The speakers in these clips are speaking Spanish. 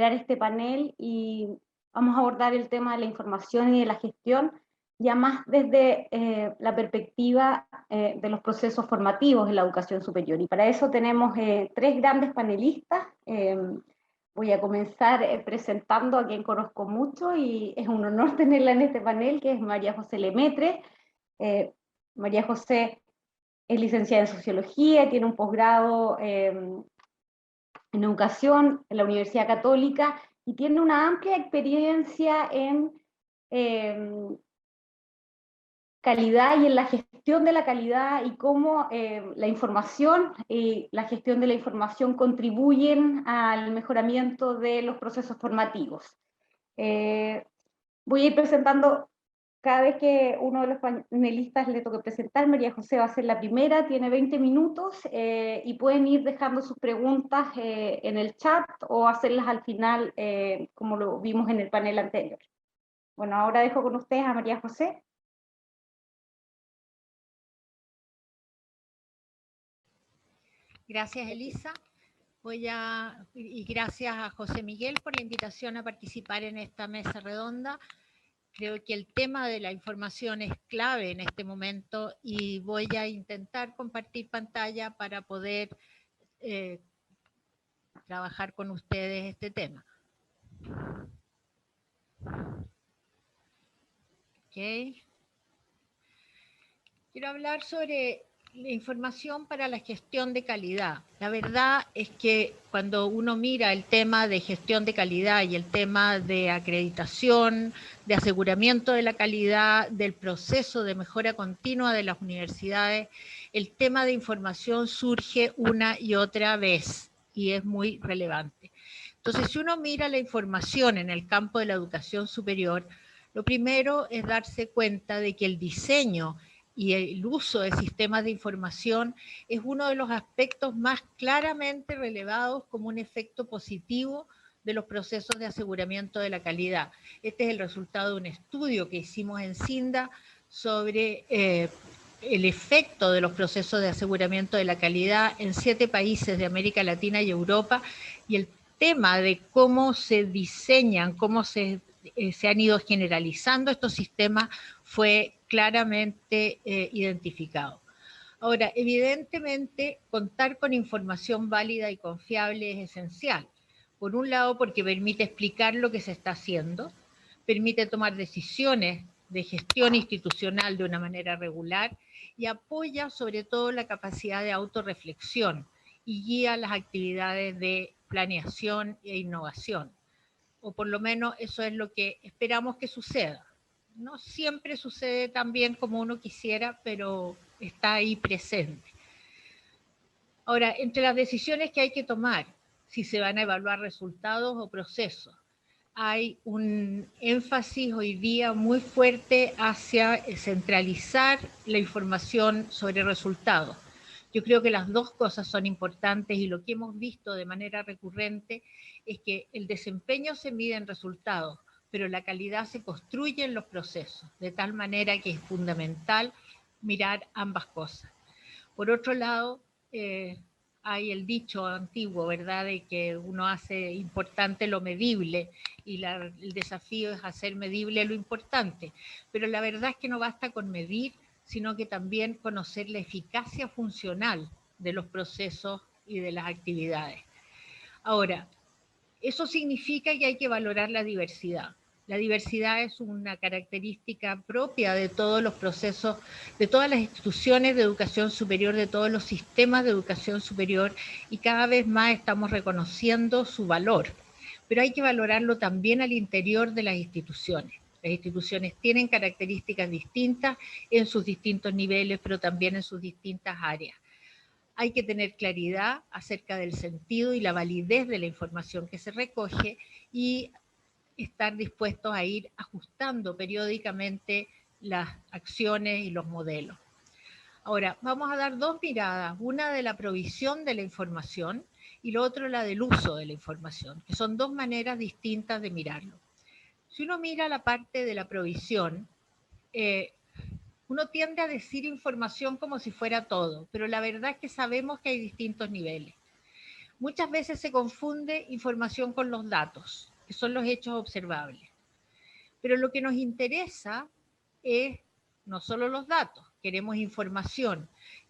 moderar este panel y vamos a abordar el tema de la información y de la gestión, ya más desde la perspectiva de los procesos formativos en la educación superior. Y para eso tenemos tres grandes panelistas. Voy a comenzar presentando a quien conozco mucho y es un honor tenerla en este panel, que es María José Lemaitre. María José es licenciada en Sociología, tiene un posgrado en Educación en la Universidad Católica y tiene una amplia experiencia en calidad y en la gestión de la calidad y cómo la información y la gestión de la información contribuyen al mejoramiento de los procesos formativos. Voy a ir presentando cada vez que uno de los panelistas le toque presentar. María José va a ser la primera, tiene 20 minutos y pueden ir dejando sus preguntas en el chat o hacerlas al final, como lo vimos en el panel anterior. Bueno, ahora dejo con ustedes a María José. Gracias, Elisa. Y gracias a José Miguel por la invitación a participar en esta mesa redonda. Creo que el tema de la información es clave en este momento y voy a intentar compartir pantalla para poder trabajar con ustedes este tema. Okay. Quiero hablar sobre la información para la gestión de calidad. La verdad es que cuando uno mira el tema de gestión de calidad y el tema de acreditación, de aseguramiento de la calidad, del proceso de mejora continua de las universidades, el tema de información surge una y otra vez y es muy relevante. Entonces, si uno mira la información en el campo de la educación superior, lo primero es darse cuenta de que el diseño y el uso de sistemas de información es uno de los aspectos más claramente relevados como un efecto positivo de los procesos de aseguramiento de la calidad. Este es el resultado de un estudio que hicimos en CINDA sobre el efecto de los procesos de aseguramiento de la calidad en 7 países de América Latina y Europa, y el tema de cómo se diseñan, cómo se han ido generalizando estos sistemas fue claramente identificado. Ahora, evidentemente, contar con información válida y confiable es esencial. Por un lado, porque permite explicar lo que se está haciendo, permite tomar decisiones de gestión institucional de una manera regular y apoya sobre todo la capacidad de autorreflexión y guía las actividades de planeación e innovación. O por lo menos eso es lo que esperamos que suceda. No siempre sucede tan bien como uno quisiera, pero está ahí presente. Ahora, entre las decisiones que hay que tomar, si se van a evaluar resultados o procesos, hay un énfasis hoy día muy fuerte hacia centralizar la información sobre resultados. Yo creo que las dos cosas son importantes y lo que hemos visto de manera recurrente es que el desempeño se mide en resultados, pero la calidad se construye en los procesos, de tal manera que es fundamental mirar ambas cosas. Por otro lado, hay el dicho antiguo, ¿verdad?, de que uno hace importante lo medible y el desafío es hacer medible lo importante. Pero la verdad es que no basta con medir, sino que también conocer la eficacia funcional de los procesos y de las actividades. Ahora, eso significa que hay que valorar la diversidad. La diversidad es una característica propia de todos los procesos, de todas las instituciones de educación superior, de todos los sistemas de educación superior, y cada vez más estamos reconociendo su valor. Pero hay que valorarlo también al interior de las instituciones. Las instituciones tienen características distintas en sus distintos niveles, pero también en sus distintas áreas. Hay que tener claridad acerca del sentido y la validez de la información que se recoge y estar dispuestos a ir ajustando periódicamente las acciones y los modelos. Ahora, vamos a dar dos miradas, una de la provisión de la información y lo otro la del uso de la información, que son dos maneras distintas de mirarlo. Si uno mira la parte de la provisión, uno tiende a decir información como si fuera todo, pero la verdad es que sabemos que hay distintos niveles. Muchas veces se confunde información con los datos, que son los hechos observables. Pero lo que nos interesa es no solo los datos, queremos información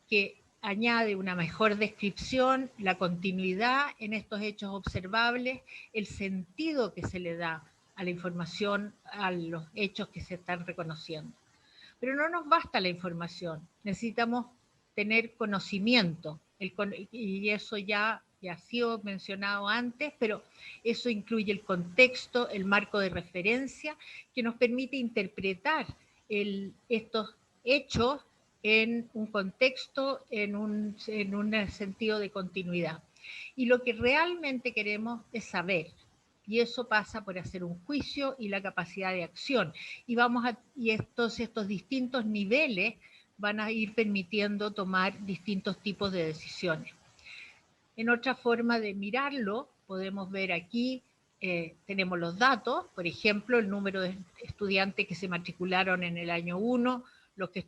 que añade una mejor descripción, la continuidad en estos hechos observables, el sentido que se le da a la información, a los hechos que se están reconociendo. Pero no nos basta la información, necesitamos tener conocimiento, y eso ya ha sido mencionado antes, pero eso incluye el contexto, el marco de referencia, que nos permite interpretar estos hechos en un contexto, en un sentido de continuidad. Y lo que realmente queremos es saber, y eso pasa por hacer un juicio y la capacidad de acción. Y estos distintos niveles van a ir permitiendo tomar distintos tipos de decisiones. En otra forma de mirarlo, podemos ver aquí, tenemos los datos, por ejemplo, el número de estudiantes que se matricularon en el año 1, los que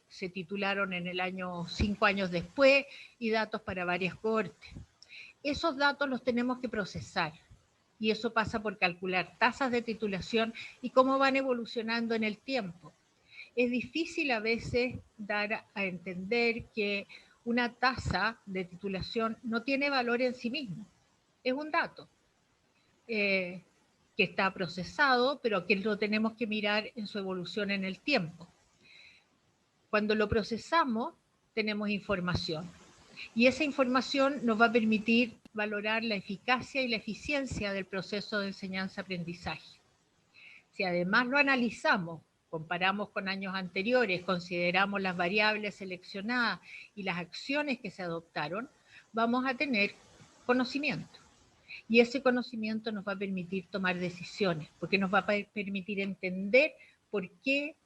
se titularon en el año 5 años después, y datos para varias cohortes. Esos datos los tenemos que procesar, y eso pasa por calcular tasas de titulación y cómo van evolucionando en el tiempo. Es difícil a veces dar a entender que una tasa de titulación no tiene valor en sí mismo. Es un dato que está procesado, pero que lo tenemos que mirar en su evolución en el tiempo. Cuando lo procesamos, tenemos información. Y esa información nos va a permitir valorar la eficacia y la eficiencia del proceso de enseñanza-aprendizaje. Si además lo analizamos, comparamos con años anteriores, consideramos las variables seleccionadas y las acciones que se adoptaron, vamos a tener conocimiento. Y ese conocimiento nos va a permitir tomar decisiones, porque nos va a permitir entender por qué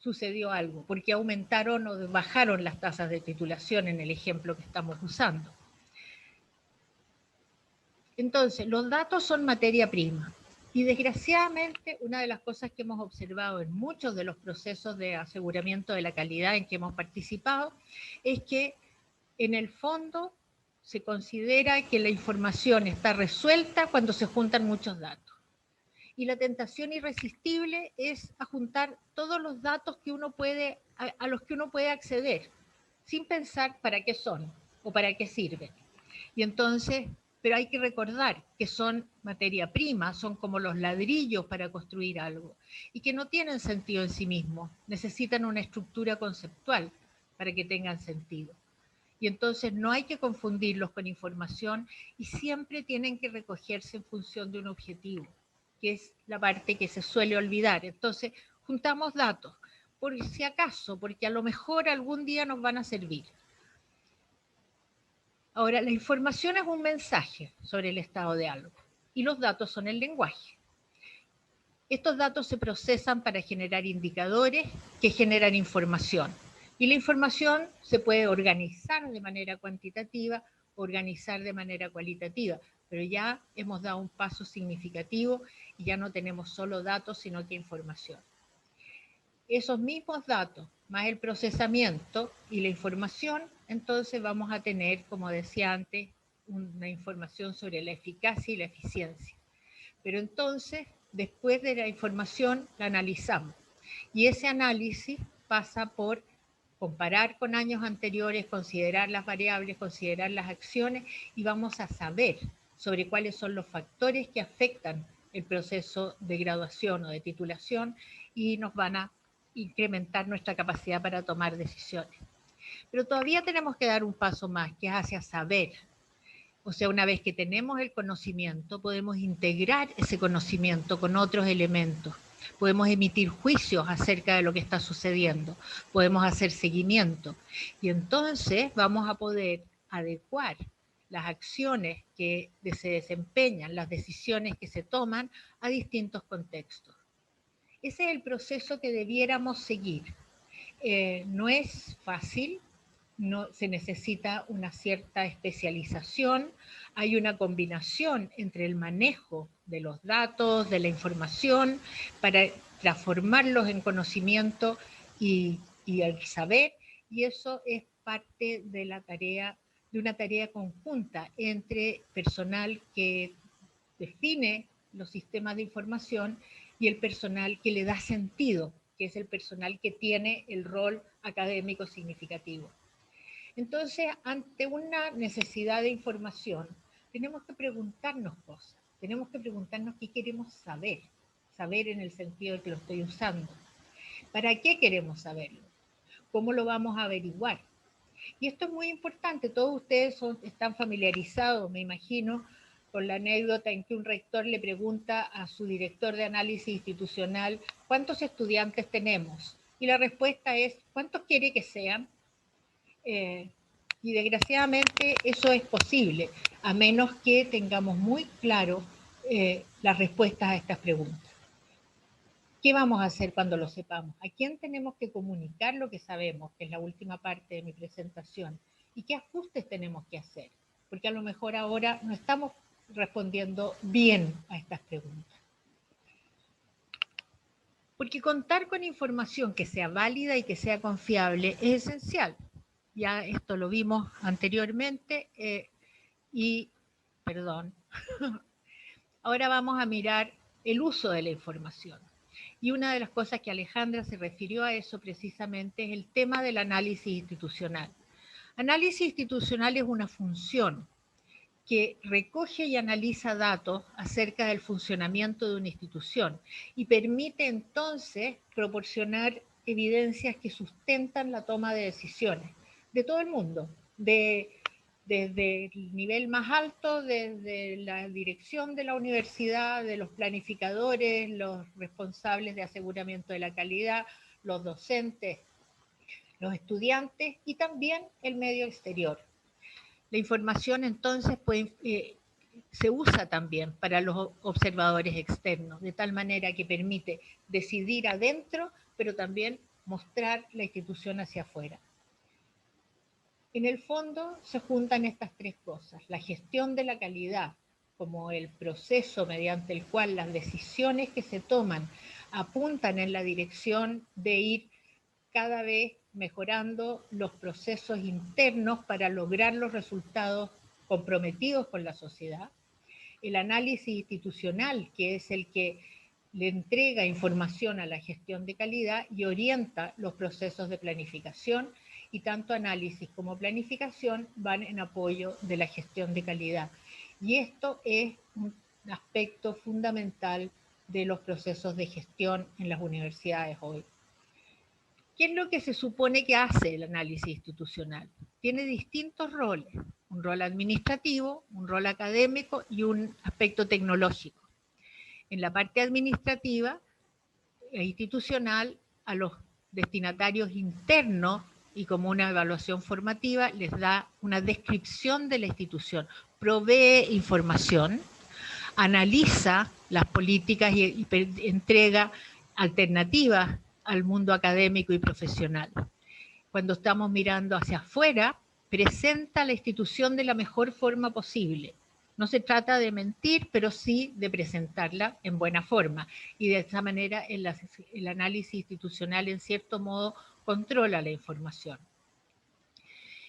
sucedió algo, por qué aumentaron o bajaron las tasas de titulación en el ejemplo que estamos usando. Entonces, los datos son materia prima. Y desgraciadamente, una de las cosas que hemos observado en muchos de los procesos de aseguramiento de la calidad en que hemos participado es que en el fondo se considera que la información está resuelta cuando se juntan muchos datos. Y la tentación irresistible es a juntar todos los datos que uno puede, a los que uno puede acceder, sin pensar para qué son o para qué sirven. Y entonces, pero hay que recordar que son materia prima, son como los ladrillos para construir algo, y que no tienen sentido en sí mismos, necesitan una estructura conceptual para que tengan sentido. Y entonces no hay que confundirlos con información y siempre tienen que recogerse en función de un objetivo, que es la parte que se suele olvidar. Entonces, juntamos datos, por si acaso, porque a lo mejor algún día nos van a servir. Ahora, la información es un mensaje sobre el estado de algo y los datos son el lenguaje. Estos datos se procesan para generar indicadores que generan información. Y la información se puede organizar de manera cuantitativa, organizar de manera cualitativa, pero ya hemos dado un paso significativo y ya no tenemos solo datos, sino que información. Esos mismos datos, más el procesamiento y la información, entonces vamos a tener, como decía antes, una información sobre la eficacia y la eficiencia. Pero entonces, después de la información, la analizamos. Y ese análisis pasa por comparar con años anteriores, considerar las variables, considerar las acciones, y vamos a saber sobre cuáles son los factores que afectan el proceso de graduación o de titulación y nos van a incrementar nuestra capacidad para tomar decisiones. Pero todavía tenemos que dar un paso más, que es hacia saber. O sea, una vez que tenemos el conocimiento, podemos integrar ese conocimiento con otros elementos. Podemos emitir juicios acerca de lo que está sucediendo. Podemos hacer seguimiento. Y entonces vamos a poder adecuar las acciones que se desempeñan, las decisiones que se toman a distintos contextos. Ese es el proceso que debiéramos seguir. No es fácil, no, se necesita una cierta especialización, hay una combinación entre el manejo de los datos, de la información, para transformarlos en conocimiento y el saber, y eso es parte de la tarea de una tarea conjunta entre personal que define los sistemas de información y el personal que le da sentido, que es el personal que tiene el rol académico significativo. Entonces, ante una necesidad de información, tenemos que preguntarnos cosas, tenemos que preguntarnos qué queremos saber, saber en el sentido de que lo estoy usando. ¿Para qué queremos saberlo? ¿Cómo lo vamos a averiguar? Y esto es muy importante, todos ustedes están familiarizados, me imagino, con la anécdota en que un rector le pregunta a su director de análisis institucional, ¿cuántos estudiantes tenemos? Y la respuesta es, ¿cuántos quiere que sean? Y desgraciadamente eso es posible, a menos que tengamos muy claro las respuestas a estas preguntas. ¿Qué vamos a hacer cuando lo sepamos? ¿A quién tenemos que comunicar lo que sabemos? Que es la última parte de mi presentación. ¿Y qué ajustes tenemos que hacer? Porque a lo mejor ahora no estamos respondiendo bien a estas preguntas. Porque contar con información que sea válida y que sea confiable es esencial. Ya esto lo vimos anteriormente perdón, ahora vamos a mirar el uso de la información. Y una de las cosas que Alejandra se refirió a eso precisamente es el tema del análisis institucional. Análisis institucional es una función que recoge y analiza datos acerca del funcionamiento de una institución y permite entonces proporcionar evidencias que sustentan la toma de decisiones de todo el mundo, desde el nivel más alto, desde la dirección de la universidad, de los planificadores, los responsables de aseguramiento de la calidad, los docentes, los estudiantes y también el medio exterior. La información entonces se usa también para los observadores externos, de tal manera que permite decidir adentro, pero también mostrar la institución hacia afuera. En el fondo se juntan estas tres cosas, la gestión de la calidad, como el proceso mediante el cual las decisiones que se toman apuntan en la dirección de ir cada vez mejorando los procesos internos para lograr los resultados comprometidos con la sociedad. El análisis institucional, que es el que le entrega información a la gestión de calidad y orienta los procesos de planificación, y tanto análisis como planificación van en apoyo de la gestión de calidad. Y esto es un aspecto fundamental de los procesos de gestión en las universidades hoy. ¿Qué es lo que se supone que hace el análisis institucional? Tiene distintos roles, un rol administrativo, un rol académico y un aspecto tecnológico. En la parte administrativa e institucional, a los destinatarios internos y como una evaluación formativa les da una descripción de la institución, provee información, analiza las políticas y entrega alternativas al mundo académico y profesional. Cuando estamos mirando hacia afuera, presenta la institución de la mejor forma posible. No se trata de mentir, pero sí de presentarla en buena forma. Y de esa manera el análisis institucional, en cierto modo, controla la información.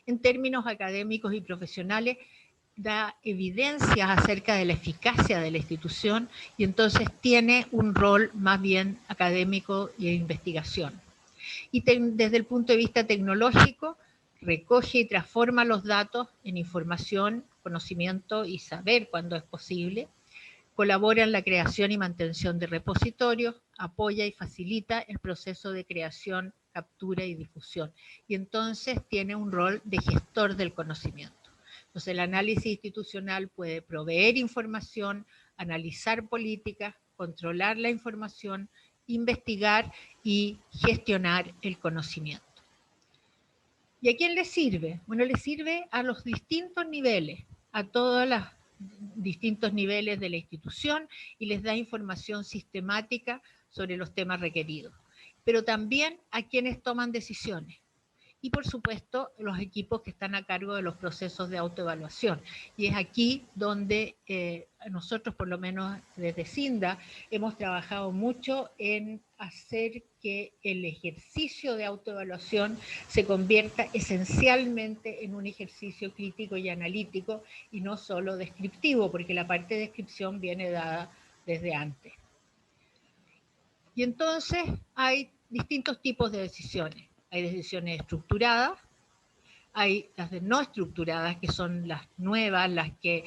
En términos académicos y profesionales, da evidencias acerca de la eficacia de la institución y entonces tiene un rol más bien académico y de investigación. Y desde el punto de vista tecnológico, recoge y transforma los datos en información, conocimiento y saber cuando es posible, colabora en la creación y mantención de repositorios, apoya y facilita el proceso de creación, captura y difusión. Y entonces tiene un rol de gestor del conocimiento. Entonces el análisis institucional puede proveer información, analizar políticas, controlar la información, investigar y gestionar el conocimiento. ¿Y a quién le sirve? Bueno, le sirve a los distintos niveles, a todos los distintos niveles de la institución y les da información sistemática sobre los temas requeridos, pero también a quienes toman decisiones. y por supuesto los equipos que están a cargo de los procesos de autoevaluación. Y es aquí donde nosotros, por lo menos desde Cinda, hemos trabajado mucho en hacer que el ejercicio de autoevaluación se convierta esencialmente en un ejercicio crítico y analítico y no solo descriptivo, porque la parte de descripción viene dada desde antes. Y entonces hay distintos tipos de decisiones. Hay decisiones estructuradas, hay las de no estructuradas, que son las nuevas, las que,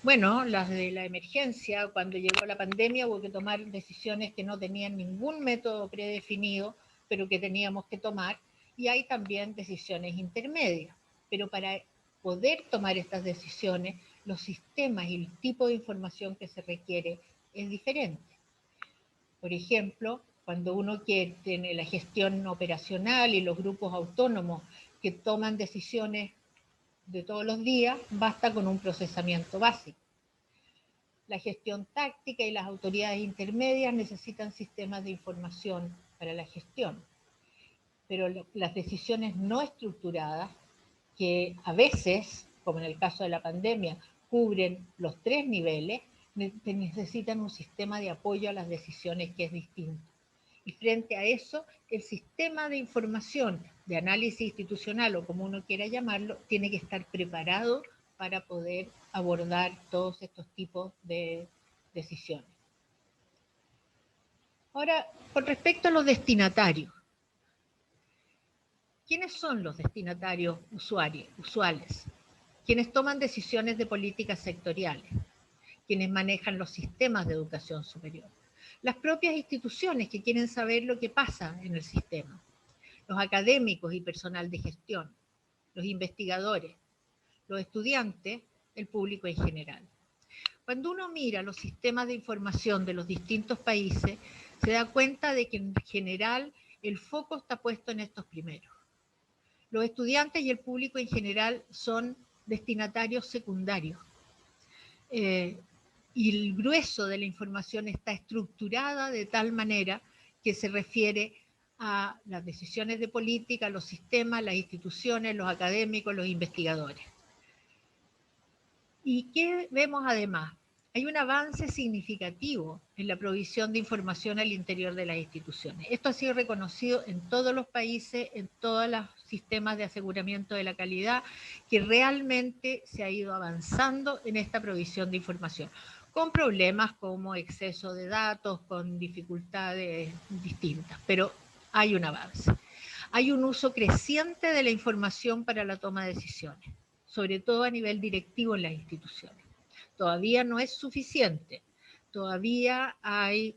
bueno, las de la emergencia, cuando llegó la pandemia hubo que tomar decisiones que no tenían ningún método predefinido, pero que teníamos que tomar, y hay también decisiones intermedias. Pero para poder tomar estas decisiones, los sistemas y el tipo de información que se requiere es diferente. Por ejemplo, cuando uno tiene la gestión operacional y los grupos autónomos que toman decisiones de todos los días, basta con un procesamiento básico. La gestión táctica y las autoridades intermedias necesitan sistemas de información para la gestión. Pero las decisiones no estructuradas, que a veces, como en el caso de la pandemia, cubren los 3 niveles, necesitan un sistema de apoyo a las decisiones que es distinto. Y frente a eso, el sistema de información, de análisis institucional o como uno quiera llamarlo, tiene que estar preparado para poder abordar todos estos tipos de decisiones. Ahora, con respecto a los destinatarios, ¿quiénes son los destinatarios usuales? Quienes toman decisiones de políticas sectoriales, quienes manejan los sistemas de educación superior, las propias instituciones que quieren saber lo que pasa en el sistema, los académicos y personal de gestión, los investigadores, los estudiantes, el público en general. Cuando uno mira los sistemas de información de los distintos países, se da cuenta de que en general el foco está puesto en estos primeros. Los estudiantes y el público en general son destinatarios secundarios. Y el grueso de la información está estructurada de tal manera que se refiere a las decisiones de política, los sistemas, las instituciones, los académicos, los investigadores. ¿Y qué vemos además? Hay un avance significativo en la provisión de información al interior de las instituciones. Esto ha sido reconocido en todos los países, en todos los sistemas de aseguramiento de la calidad, que realmente se ha ido avanzando en esta provisión de información, con problemas como exceso de datos, con dificultades distintas, pero hay un avance. Hay un uso creciente de la información para la toma de decisiones, sobre todo a nivel directivo en las instituciones. Todavía no es suficiente. Todavía hay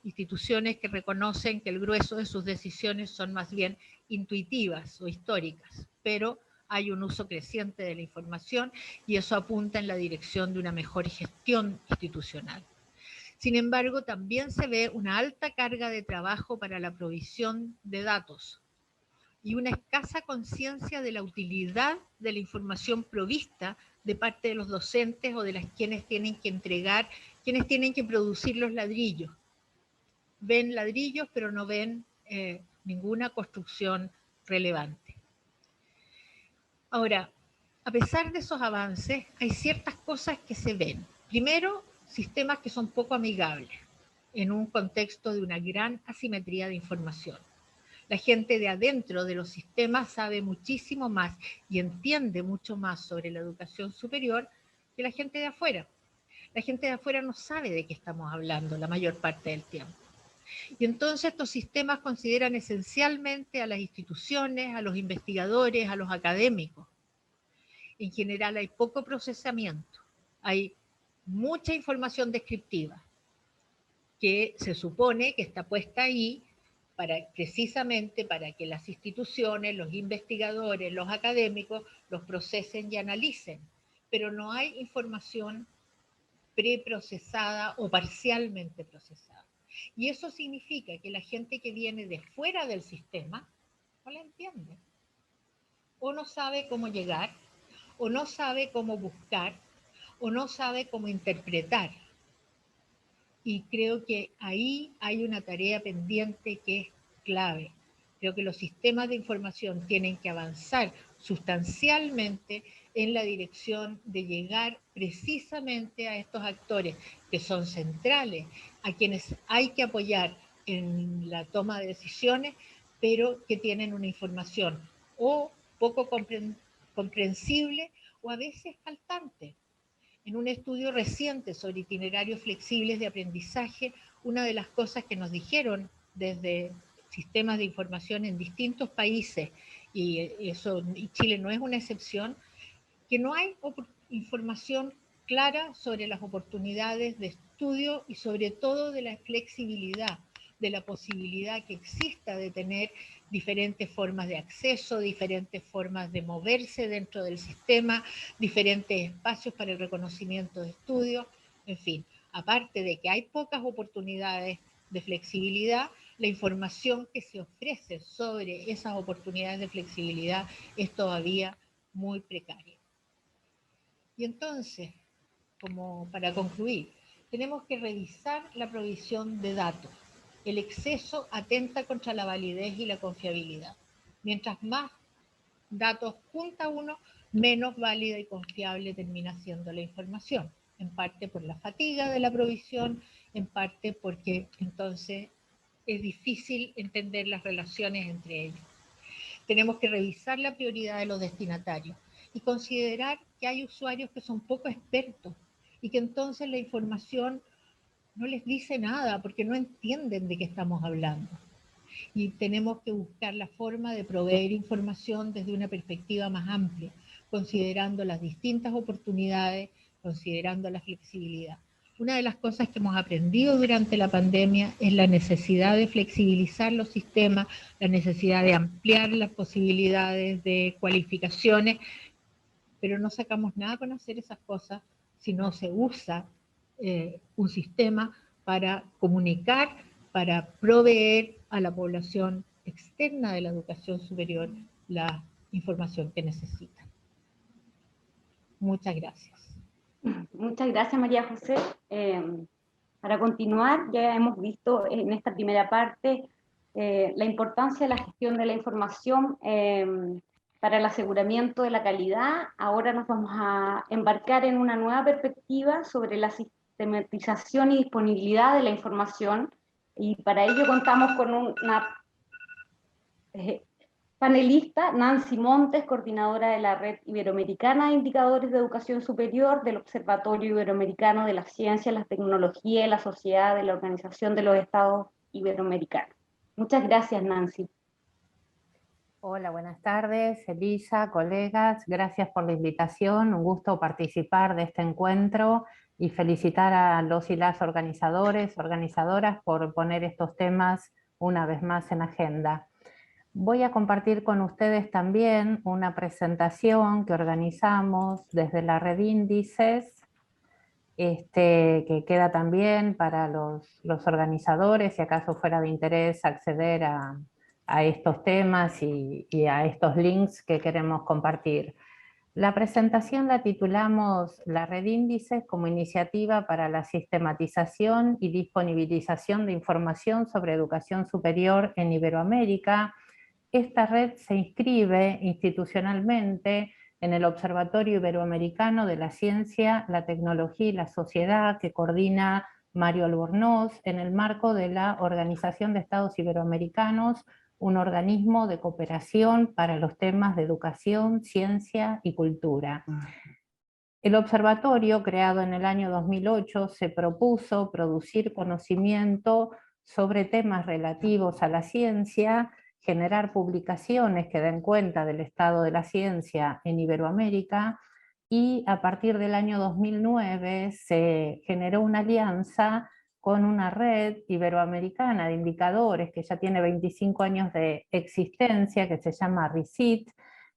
instituciones que reconocen que el grueso de sus decisiones son más bien intuitivas o históricas, pero hay un uso creciente de la información y eso apunta en la dirección de una mejor gestión institucional. Sin embargo, también se ve una alta carga de trabajo para la provisión de datos y una escasa conciencia de la utilidad de la información provista de parte de los docentes o de las quienes tienen que entregar, quienes tienen que producir los ladrillos. Ven ladrillos, pero no ven ninguna construcción relevante. Ahora, a pesar de esos avances, hay ciertas cosas que se ven. Primero, sistemas que son poco amigables en un contexto de una gran asimetría de información. La gente de adentro de los sistemas sabe muchísimo más y entiende mucho más sobre la educación superior que la gente de afuera. La gente de afuera no sabe de qué estamos hablando la mayor parte del tiempo. Y entonces estos sistemas consideran esencialmente a las instituciones, a los investigadores, a los académicos. En general hay poco procesamiento, hay mucha información descriptiva que se supone que está puesta ahí precisamente para que las instituciones, los investigadores, los académicos los procesen y analicen, pero no hay información preprocesada o parcialmente procesada. Y eso significa que la gente que viene de fuera del sistema no la entiende, o no sabe cómo llegar, o no sabe cómo buscar, o no sabe cómo interpretar. Y creo que ahí hay una tarea pendiente que es clave. Creo que los sistemas de información tienen que avanzar sustancialmente en la dirección de llegar precisamente a estos actores que son centrales, a quienes hay que apoyar en la toma de decisiones, pero que tienen una información o poco comprensible o a veces faltante. En un estudio reciente sobre itinerarios flexibles de aprendizaje, una de las cosas que nos dijeron desde sistemas de información en distintos países, y Chile no es una excepción, que no hay información clara sobre las oportunidades de estudio y sobre todo de la flexibilidad, de la posibilidad que exista de tener diferentes formas de acceso, diferentes formas de moverse dentro del sistema, diferentes espacios para el reconocimiento de estudios, en fin, aparte de que hay pocas oportunidades de flexibilidad, la información que se ofrece sobre esas oportunidades de flexibilidad es todavía muy precaria. Y entonces, como para concluir, tenemos que revisar la provisión de datos. El exceso atenta contra la validez y la confiabilidad. Mientras más datos junta uno, menos válida y confiable termina siendo la información. En parte por la fatiga de la provisión, en parte porque entonces es difícil entender las relaciones entre ellos. Tenemos que revisar la prioridad de los destinatarios y considerar que hay usuarios que son poco expertos y que entonces la información no les dice nada porque no entienden de qué estamos hablando. Y tenemos que buscar la forma de proveer información desde una perspectiva más amplia, considerando las distintas oportunidades, considerando la flexibilidad. Una de las cosas que hemos aprendido durante la pandemia es la necesidad de flexibilizar los sistemas, la necesidad de ampliar las posibilidades de cualificaciones, pero no sacamos nada con hacer esas cosas si no se usa un sistema para comunicar, para proveer a la población externa de la educación superior la información que necesita. Muchas gracias. Muchas gracias, María José. Para continuar, ya hemos visto en esta primera parte la importancia de la gestión de la información para el aseguramiento de la calidad. Ahora nos vamos a embarcar en una nueva perspectiva sobre la sistematización y disponibilidad de la información, y para ello contamos con una panelista, Nancy Montes, coordinadora de la Red Iberoamericana de Indicadores de Educación Superior, del Observatorio Iberoamericano de las Ciencias, la Tecnología y la Sociedad de la Organización de los Estados Iberoamericanos. Muchas gracias, Nancy. Hola, buenas tardes, Elisa, colegas, gracias por la invitación, un gusto participar de este encuentro y felicitar a los y las organizadores, organizadoras por poner estos temas una vez más en agenda. Voy a compartir con ustedes también una presentación que organizamos desde la red Índices, que queda también para los organizadores, si acaso fuera de interés acceder a estos temas y a estos links que queremos compartir. La presentación la titulamos La Red Índices como iniciativa para la sistematización y disponibilización de información sobre educación superior en Iberoamérica. Esta red se inscribe institucionalmente en el Observatorio Iberoamericano de la Ciencia, la Tecnología y la Sociedad, que coordina Mario Albornoz, en el marco de la Organización de Estados Iberoamericanos, un organismo de cooperación para los temas de educación, ciencia y cultura. El observatorio, creado en el año 2008, se propuso producir conocimiento sobre temas relativos a la ciencia, generar publicaciones que den cuenta del estado de la ciencia en Iberoamérica, y a partir del año 2009 se generó una alianza con una red iberoamericana de indicadores que ya tiene 25 años de existencia, que se llama RICIT,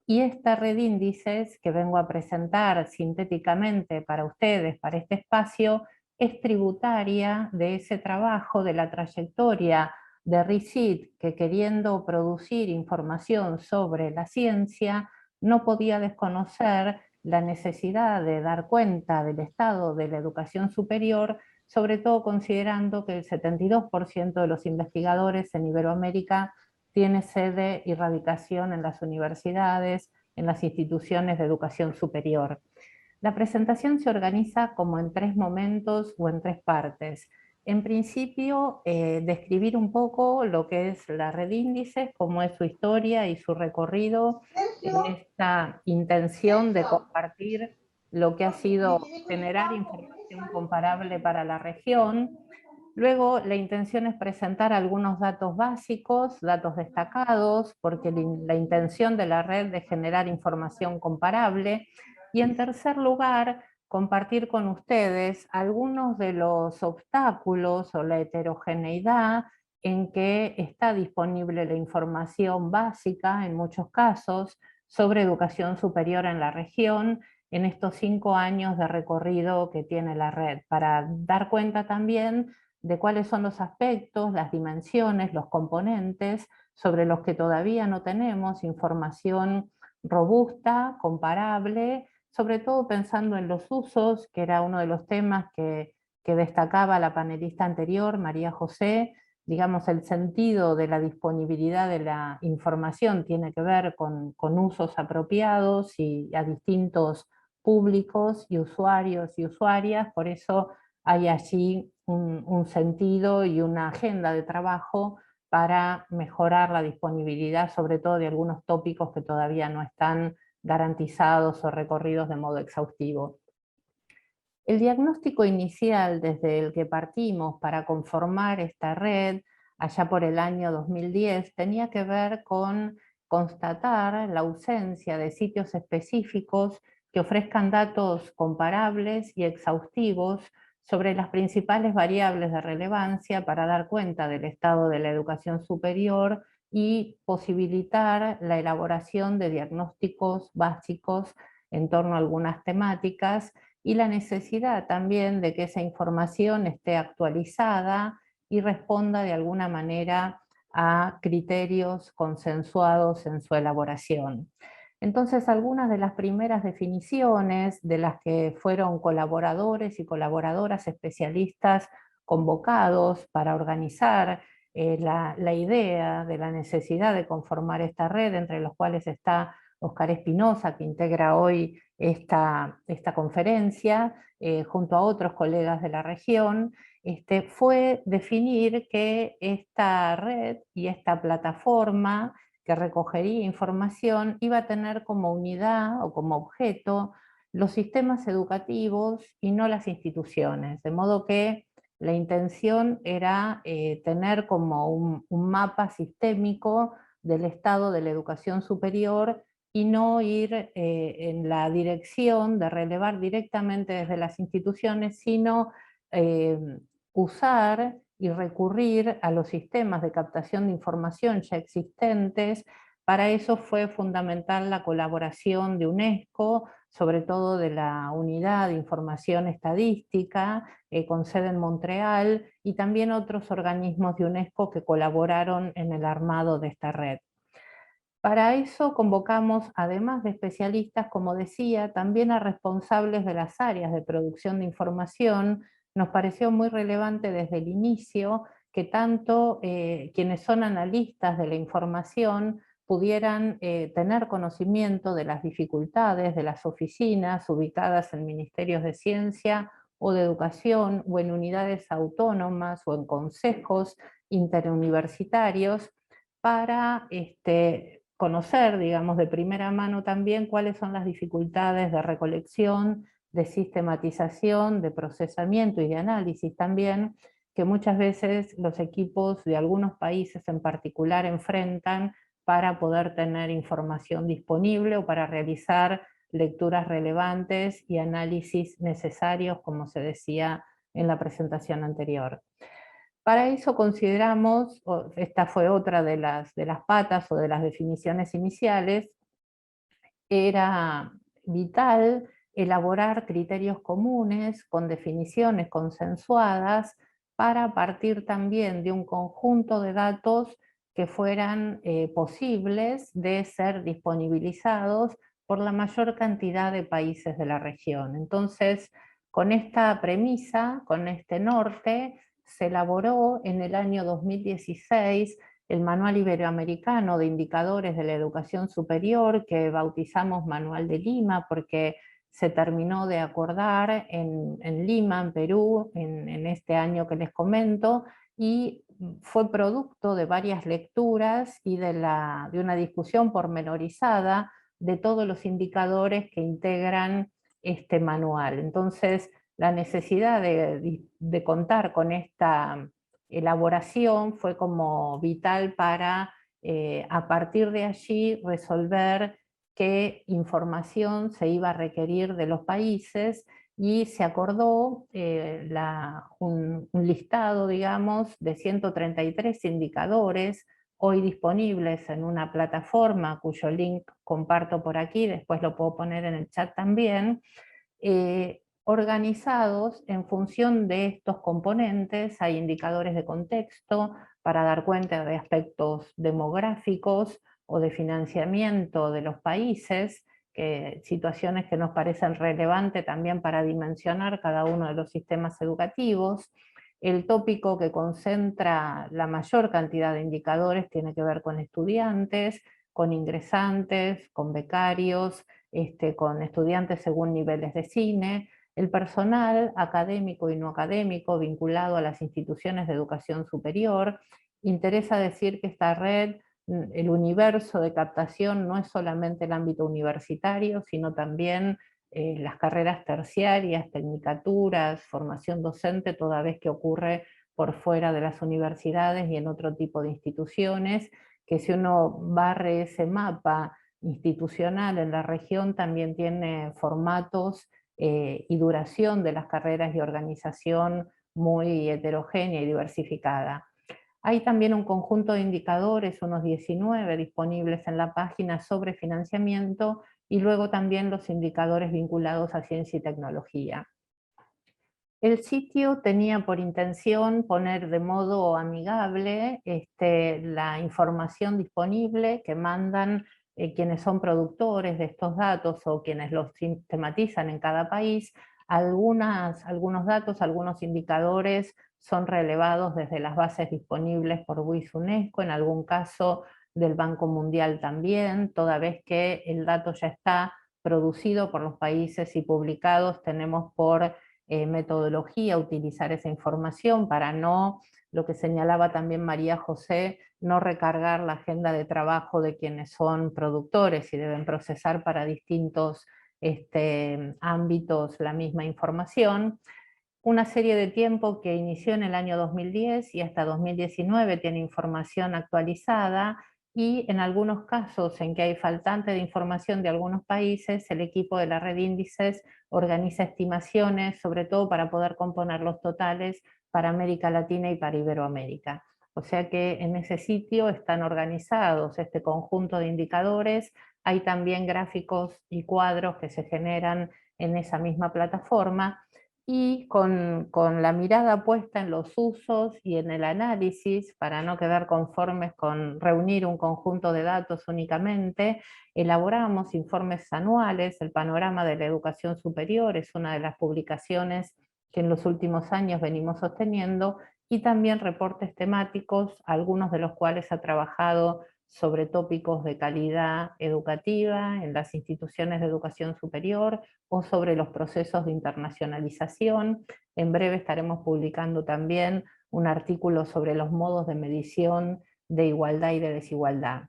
y esta red índices que vengo a presentar sintéticamente para ustedes, para este espacio, es tributaria de ese trabajo, de la trayectoria de RICIT, que queriendo producir información sobre la ciencia, no podía desconocer la necesidad de dar cuenta del estado de la educación superior, sobre todo considerando que el 72% de los investigadores en Iberoamérica tiene sede y radicación en las universidades, en las instituciones de educación superior. La presentación se organiza como en 3 momentos o en 3 partes. En principio, describir un poco lo que es la red Índices, cómo es su historia y su recorrido en esta intención de compartir lo que ha sido generar información comparable para la región. Luego, la intención es presentar algunos datos básicos, datos destacados, porque la intención de la red es generar información comparable. Y en tercer lugar, compartir con ustedes algunos de los obstáculos o la heterogeneidad en que está disponible la información básica, en muchos casos, sobre educación superior en la región, en estos 5 años de recorrido que tiene la red, para dar cuenta también de cuáles son los aspectos, las dimensiones, los componentes sobre los que todavía no tenemos información robusta, comparable, sobre todo pensando en los usos, que era uno de los temas que destacaba la panelista anterior, María José. Digamos, el sentido de la disponibilidad de la información tiene que ver con usos apropiados y a distintos públicos y usuarios y usuarias, por eso hay allí un sentido y una agenda de trabajo para mejorar la disponibilidad, sobre todo de algunos tópicos que todavía no están garantizados o recorridos de modo exhaustivo. El diagnóstico inicial desde el que partimos para conformar esta red, allá por el año 2010, tenía que ver con constatar la ausencia de sitios específicos que ofrezcan datos comparables y exhaustivos sobre las principales variables de relevancia para dar cuenta del estado de la educación superior y posibilitar la elaboración de diagnósticos básicos en torno a algunas temáticas, y la necesidad también de que esa información esté actualizada y responda de alguna manera a criterios consensuados en su elaboración. Entonces, algunas de las primeras definiciones de las que fueron colaboradores y colaboradoras especialistas convocados para organizar la idea de la necesidad de conformar esta red, entre los cuales está Óscar Espinosa, que integra hoy esta conferencia, junto a otros colegas de la región, fue definir que esta red y esta plataforma que recogería información iba a tener como unidad o como objeto los sistemas educativos y no las instituciones, de modo que la intención era tener como un mapa sistémico del estado de la educación superior y no ir en la dirección de relevar directamente desde las instituciones, sino usar y recurrir a los sistemas de captación de información ya existentes. Para eso fue fundamental la colaboración de UNESCO, sobre todo de la Unidad de Información Estadística, con sede en Montreal, y también otros organismos de UNESCO que colaboraron en el armado de esta red. Para eso convocamos, además de especialistas, como decía, también a responsables de las áreas de producción de información. Nos pareció muy relevante desde el inicio que tanto quienes son analistas de la información pudieran tener conocimiento de las dificultades de las oficinas ubicadas en ministerios de ciencia o de educación, o en unidades autónomas o en consejos interuniversitarios, para conocer, digamos, de primera mano también cuáles son las dificultades de recolección, de sistematización, de procesamiento y de análisis también, que muchas veces los equipos de algunos países en particular enfrentan para poder tener información disponible o para realizar lecturas relevantes y análisis necesarios, como se decía en la presentación anterior. Para eso consideramos, esta fue otra de las patas o de las definiciones iniciales, era vital elaborar criterios comunes con definiciones consensuadas para partir también de un conjunto de datos que fueran posibles de ser disponibilizados por la mayor cantidad de países de la región. Entonces, con esta premisa, con este norte, se elaboró en el año 2016 el Manual Iberoamericano de Indicadores de la Educación Superior, que bautizamos Manual de Lima, porque se terminó de acordar en Lima, en Perú, en este año que les comento, y fue producto de varias lecturas y de una discusión pormenorizada de todos los indicadores que integran este manual. Entonces, la necesidad de contar con esta elaboración fue como vital para, a partir de allí, resolver qué información se iba a requerir de los países, y se acordó un listado, digamos, de 133 indicadores, hoy disponibles en una plataforma cuyo link comparto por aquí, después lo puedo poner en el chat también, organizados en función de estos componentes. Hay indicadores de contexto para dar cuenta de aspectos demográficos o de financiamiento de los países, situaciones que nos parecen relevantes también para dimensionar cada uno de los sistemas educativos. El tópico que concentra la mayor cantidad de indicadores tiene que ver con estudiantes, con ingresantes, con becarios, con estudiantes según niveles de cine, el personal académico y no académico vinculado a las instituciones de educación superior. Interesa decir que esta red, el universo de captación no es solamente el ámbito universitario, sino también las carreras terciarias, tecnicaturas, formación docente, toda vez que ocurre por fuera de las universidades y en otro tipo de instituciones, que si uno barre ese mapa institucional en la región también tiene formatos y duración de las carreras y organización muy heterogénea y diversificada. Hay también un conjunto de indicadores, unos 19 disponibles en la página sobre financiamiento, y luego también los indicadores vinculados a ciencia y tecnología. El sitio tenía por intención poner de modo amigable la información disponible que mandan quienes son productores de estos datos o quienes los sistematizan en cada país. Algunos datos, algunos indicadores son relevados desde las bases disponibles por WIS UNESCO, en algún caso del Banco Mundial también, toda vez que el dato ya está producido por los países y publicados, tenemos por metodología utilizar esa información para no, lo que señalaba también María José, no recargar la agenda de trabajo de quienes son productores y deben procesar para distintos ámbitos la misma información. Una serie de tiempo que inició en el año 2010 y hasta 2019 tiene información actualizada, y en algunos casos en que hay faltante de información de algunos países, el equipo de la red índices organiza estimaciones, sobre todo para poder componer los totales para América Latina y para Iberoamérica. O sea que en ese sitio están organizados este conjunto de indicadores. Hay también gráficos y cuadros que se generan en esa misma plataforma, y con la mirada puesta en los usos y en el análisis, para no quedar conformes con reunir un conjunto de datos únicamente, elaboramos informes anuales. El Panorama de la Educación Superior es una de las publicaciones que en los últimos años venimos sosteniendo, y también reportes temáticos, algunos de los cuales ha trabajado sobre tópicos de calidad educativa en las instituciones de educación superior o sobre los procesos de internacionalización. En breve estaremos publicando también un artículo sobre los modos de medición de igualdad y de desigualdad.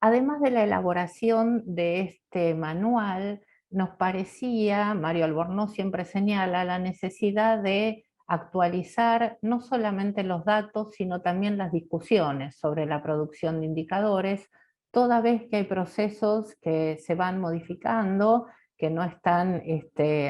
Además de la elaboración de este manual, nos parecía, Mario Albornoz siempre señala, la necesidad de actualizar no solamente los datos, sino también las discusiones sobre la producción de indicadores, toda vez que hay procesos que se van modificando, que no están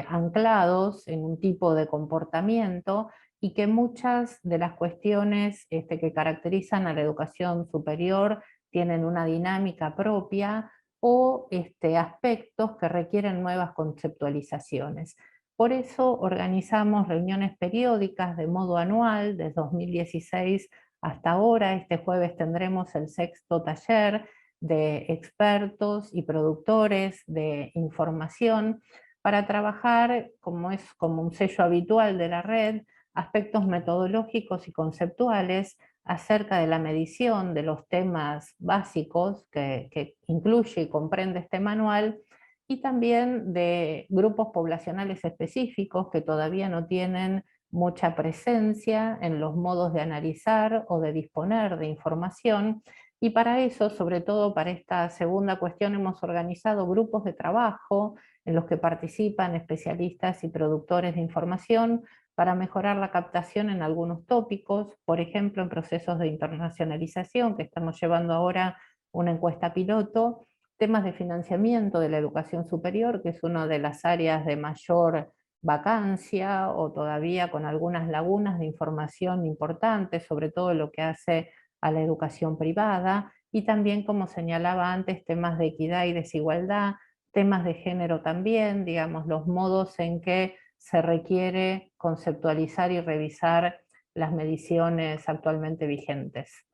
anclados en un tipo de comportamiento, y que muchas de las cuestiones que caracterizan a la educación superior tienen una dinámica propia o aspectos que requieren nuevas conceptualizaciones. Por eso organizamos reuniones periódicas de modo anual, desde 2016 hasta ahora. Este jueves tendremos el 6º taller de expertos y productores de información para trabajar, como es como un sello habitual de la red, aspectos metodológicos y conceptuales acerca de la medición de los temas básicos que incluye y comprende este manual, y también de grupos poblacionales específicos que todavía no tienen mucha presencia en los modos de analizar o de disponer de información, y para eso, sobre todo para esta segunda cuestión, hemos organizado grupos de trabajo en los que participan especialistas y productores de información para mejorar la captación en algunos tópicos, por ejemplo en procesos de internacionalización, que estamos llevando ahora una encuesta piloto, temas de financiamiento de la educación superior, que es una de las áreas de mayor vacancia o todavía con algunas lagunas de información importantes, sobre todo lo que hace a la educación privada, y también, como señalaba antes, temas de equidad y desigualdad, temas de género también, digamos, los modos en que se requiere conceptualizar y revisar las mediciones actualmente vigentes.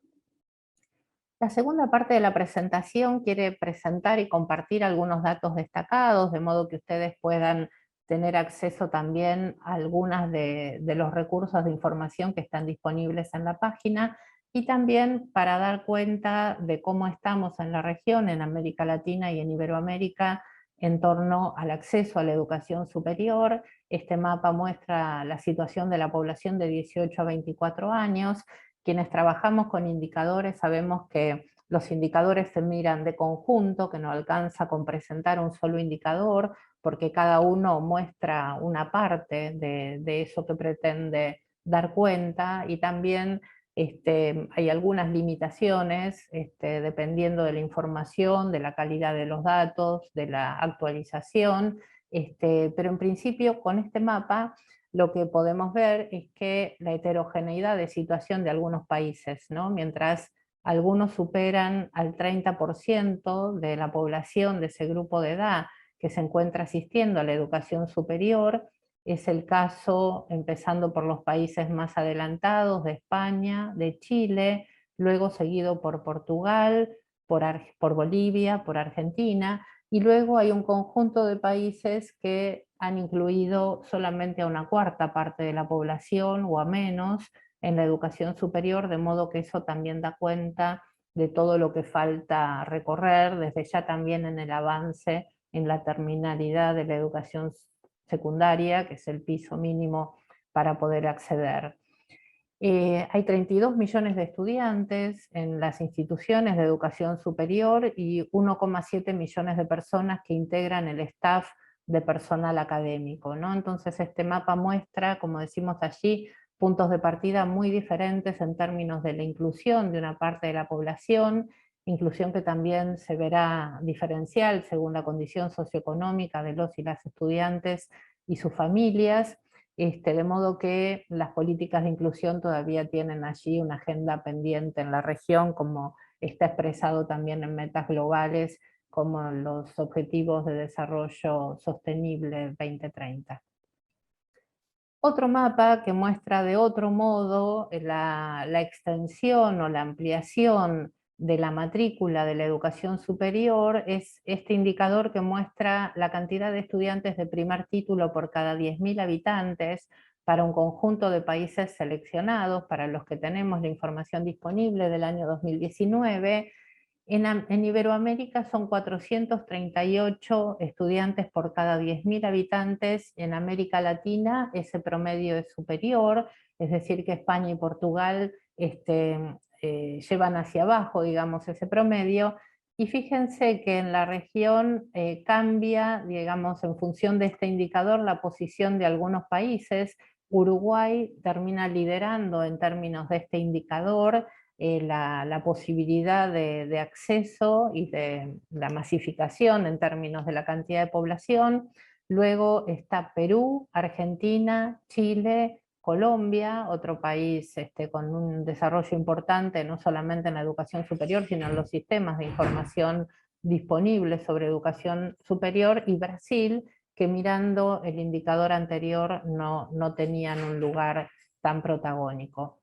La segunda parte de la presentación quiere presentar y compartir algunos datos destacados, de modo que ustedes puedan tener acceso también a algunos de los recursos de información que están disponibles en la página, y también para dar cuenta de cómo estamos en la región, en América Latina y en Iberoamérica, en torno al acceso a la educación superior. Este mapa muestra la situación de la población de 18 a 24 años. Quienes trabajamos con indicadores sabemos que los indicadores se miran de conjunto, que no alcanza con presentar un solo indicador, porque cada uno muestra una parte de eso que pretende dar cuenta, y también hay algunas limitaciones dependiendo de la información, de la calidad de los datos, de la actualización, pero en principio con este mapa lo que podemos ver es que la heterogeneidad de situación de algunos países, ¿no? Mientras algunos superan al 30% de la población de ese grupo de edad que se encuentra asistiendo a la educación superior, es el caso empezando por los países más adelantados de España, de Chile, luego seguido por Portugal, por Bolivia, por Argentina, y luego hay un conjunto de países que han incluido solamente a una cuarta parte de la población o a menos en la educación superior, de modo que eso también da cuenta de todo lo que falta recorrer, desde ya también en el avance en la terminalidad de la educación secundaria, que es el piso mínimo para poder acceder. Hay 32 millones de estudiantes en las instituciones de educación superior y 1,7 millones de personas que integran el staff de personal académico, ¿no? Entonces este mapa muestra, como decimos allí, puntos de partida muy diferentes en términos de la inclusión de una parte de la población, inclusión que también se verá diferencial según la condición socioeconómica de los y las estudiantes y sus familias, de modo que las políticas de inclusión todavía tienen allí una agenda pendiente en la región, como está expresado también en metas globales, como los Objetivos de Desarrollo Sostenible 2030. Otro mapa que muestra de otro modo la extensión o la ampliación de la matrícula de la educación superior es este indicador que muestra la cantidad de estudiantes de primer título por cada 10.000 habitantes para un conjunto de países seleccionados, para los que tenemos la información disponible del año 2019, en Iberoamérica son 438 estudiantes por cada 10.000 habitantes, en América Latina ese promedio es superior, es decir que España y Portugal llevan hacia abajo, digamos, ese promedio, y fíjense que en la región cambia, digamos, en función de este indicador, la posición de algunos países. Uruguay termina liderando en términos de este indicador, la posibilidad de acceso y de la masificación en términos de la cantidad de población. Luego está Perú, Argentina, Chile, Colombia, otro país con un desarrollo importante no solamente en la educación superior, sino en los sistemas de información disponibles sobre educación superior, y Brasil, que mirando el indicador anterior no tenían un lugar tan protagónico.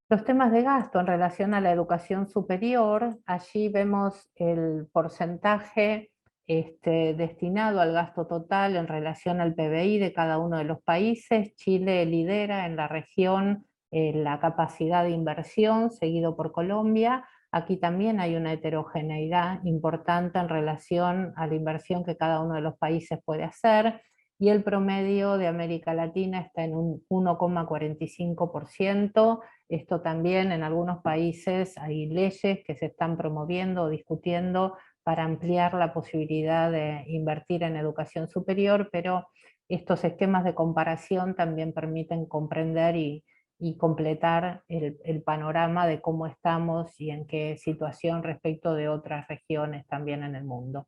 Los temas de gasto en relación a la educación superior, allí vemos el porcentaje destinado al gasto total en relación al PBI de cada uno de los países. Chile lidera en la región la capacidad de inversión, seguido por Colombia. Aquí también hay una heterogeneidad importante en relación a la inversión que cada uno de los países puede hacer, y el promedio de América Latina está en un 1,45%. Esto también en algunos países hay leyes que se están promoviendo o discutiendo para ampliar la posibilidad de invertir en educación superior, pero estos esquemas de comparación también permiten comprender y completar el panorama de cómo estamos y en qué situación respecto de otras regiones también en el mundo.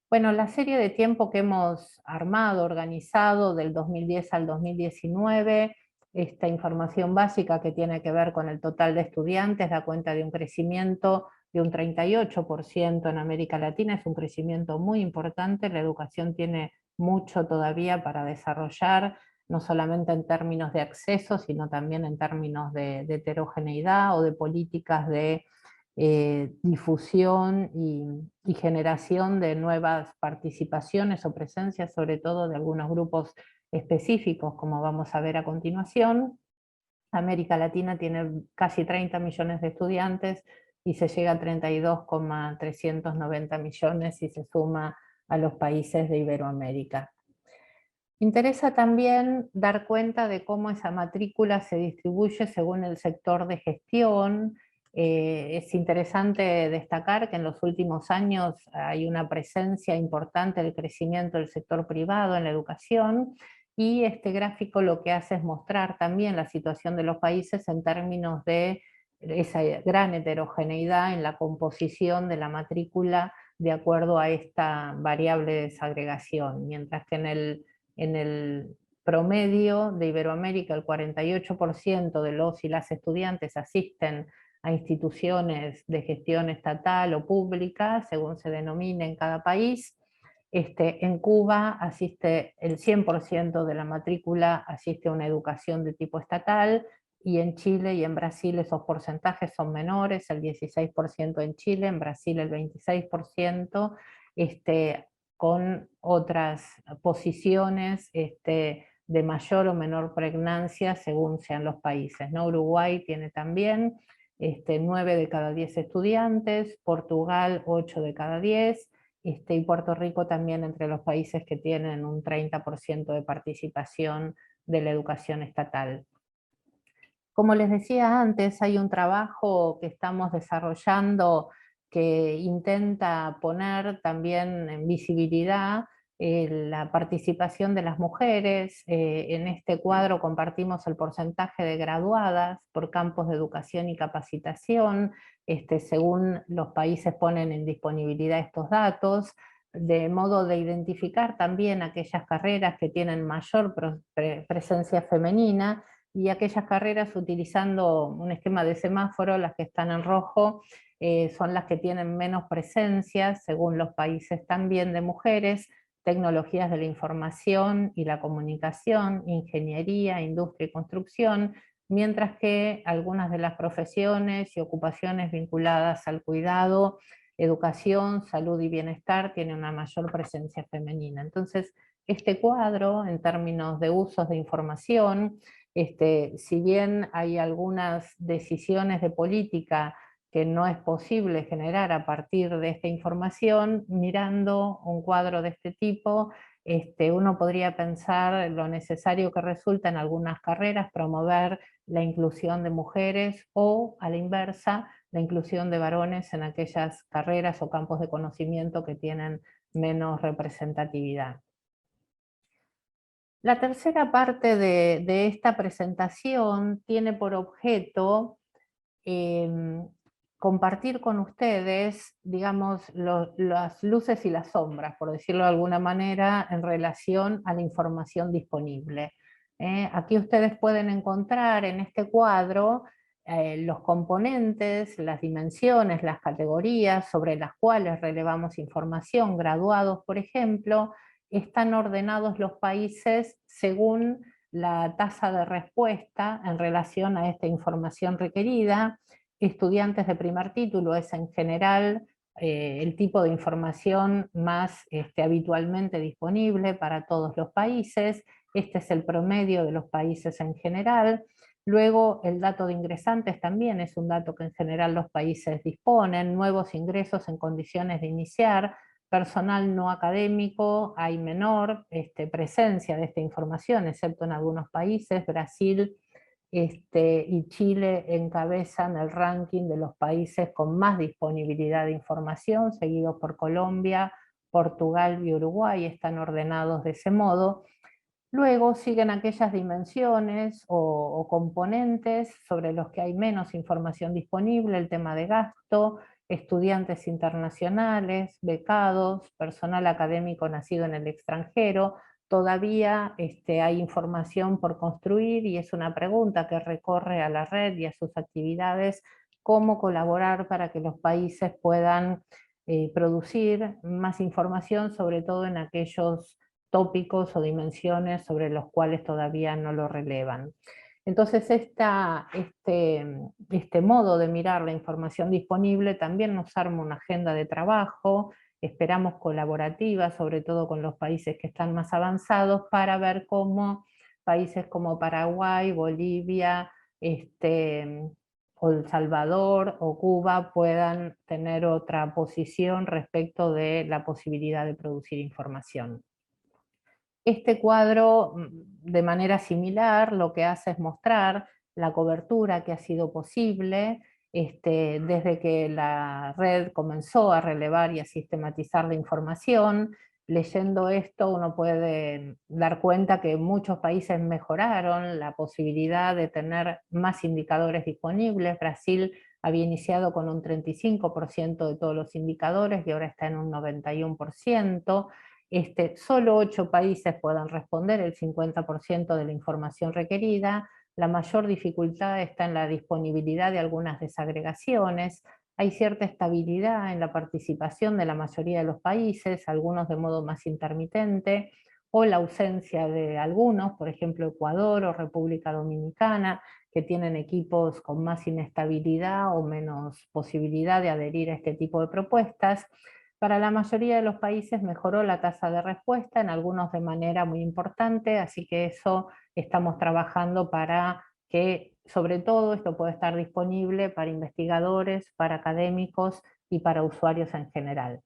Bueno, la serie de tiempo que hemos armado, organizado del 2010 al 2019, esta información básica que tiene que ver con el total de estudiantes da cuenta de un crecimiento de un 38% en América Latina. Es un crecimiento muy importante. La educación tiene mucho todavía para desarrollar, no solamente en términos de acceso, sino también en términos de heterogeneidad o de políticas de difusión y generación de nuevas participaciones o presencias, sobre todo de algunos grupos específicos, como vamos a ver a continuación. América Latina tiene casi 30 millones de estudiantes y se llega a 32,390 millones si se suma a los países de Iberoamérica. Interesa también dar cuenta de cómo esa matrícula se distribuye según el sector de gestión. Es interesante destacar que en los últimos años hay una presencia importante del crecimiento del sector privado en la educación, y este gráfico lo que hace es mostrar también la situación de los países en términos de esa gran heterogeneidad en la composición de la matrícula de acuerdo a esta variable de desagregación, mientras que en el promedio de Iberoamérica el 48% de los y las estudiantes asisten a instituciones de gestión estatal o pública, según se denomine en cada país. En Cuba asiste el 100% de la matrícula asiste a una educación de tipo estatal, y en Chile y en Brasil esos porcentajes son menores, el 16% en Chile, en Brasil el 26%, con otras posiciones de mayor o menor pregnancia según sean los países, ¿no? Uruguay tiene también 9 de cada 10 estudiantes, Portugal 8 de cada 10, y Puerto Rico también entre los países que tienen un 30% de participación de la educación estatal. Como les decía antes, hay un trabajo que estamos desarrollando que intenta poner también en visibilidad la participación de las mujeres. En este cuadro compartimos el porcentaje de graduadas por campos de educación y capacitación, según los países ponen en disponibilidad estos datos, de modo de identificar también aquellas carreras que tienen mayor presencia femenina, y aquellas carreras utilizando un esquema de semáforo, las que están en rojo, son las que tienen menos presencia, según los países también, de mujeres: tecnologías de la información y la comunicación, ingeniería, industria y construcción, mientras que algunas de las profesiones y ocupaciones vinculadas al cuidado, educación, salud y bienestar tienen una mayor presencia femenina. Entonces, este cuadro, en términos de usos de información, si bien hay algunas decisiones de política que no es posible generar a partir de esta información, mirando un cuadro de este tipo, uno podría pensar lo necesario que resulta en algunas carreras promover la inclusión de mujeres, o a la inversa, la inclusión de varones en aquellas carreras o campos de conocimiento que tienen menos representatividad. La tercera parte de esta presentación tiene por objeto compartir con ustedes, digamos, las luces y las sombras, por decirlo de alguna manera, en relación a la información disponible. Aquí ustedes pueden encontrar en este cuadro los componentes, las dimensiones, las categorías sobre las cuales relevamos información. Graduados, por ejemplo, están ordenados los países según la tasa de respuesta en relación a esta información requerida. Estudiantes de primer título es en general el tipo de información más habitualmente disponible para todos los países. Este es el promedio de los países en general. Luego, el dato de ingresantes también es un dato que en general los países disponen, nuevos ingresos en condiciones de iniciar, personal no académico, hay menor presencia de esta información, excepto en algunos países. Brasil y Chile encabezan el ranking de los países con más disponibilidad de información, seguidos por Colombia, Portugal y Uruguay, están ordenados de ese modo. Luego siguen aquellas dimensiones o componentes sobre los que hay menos información disponible, el tema de gasto, estudiantes internacionales, becados, personal académico nacido en el extranjero. Todavía hay información por construir y es una pregunta que recorre a la red y a sus actividades, cómo colaborar para que los países puedan producir más información, sobre todo en aquellos tópicos o dimensiones sobre los cuales todavía no lo relevan. Entonces este modo de mirar la información disponible también nos arma una agenda de trabajo, esperamos colaborativa, sobre todo con los países que están más avanzados, para ver cómo países como Paraguay, Bolivia, o El Salvador o Cuba puedan tener otra posición respecto de la posibilidad de producir información. Este cuadro, de manera similar, lo que hace es mostrar la cobertura que ha sido posible desde que la red comenzó a relevar y a sistematizar la información. Leyendo esto uno puede dar cuenta que muchos países mejoraron la posibilidad de tener más indicadores disponibles. Brasil había iniciado con un 35% de todos los indicadores y ahora está en un 91%. Solo 8 países puedan responder el 50% de la información requerida. La mayor dificultad está en la disponibilidad de algunas desagregaciones. Hay cierta estabilidad en la participación de la mayoría de los países, algunos de modo más intermitente, o la ausencia de algunos, por ejemplo Ecuador o República Dominicana, que tienen equipos con más inestabilidad o menos posibilidad de adherir a este tipo de propuestas. Para la mayoría de los países mejoró la tasa de respuesta, en algunos de manera muy importante, así que eso estamos trabajando para que, sobre todo, esto pueda estar disponible para investigadores, para académicos y para usuarios en general.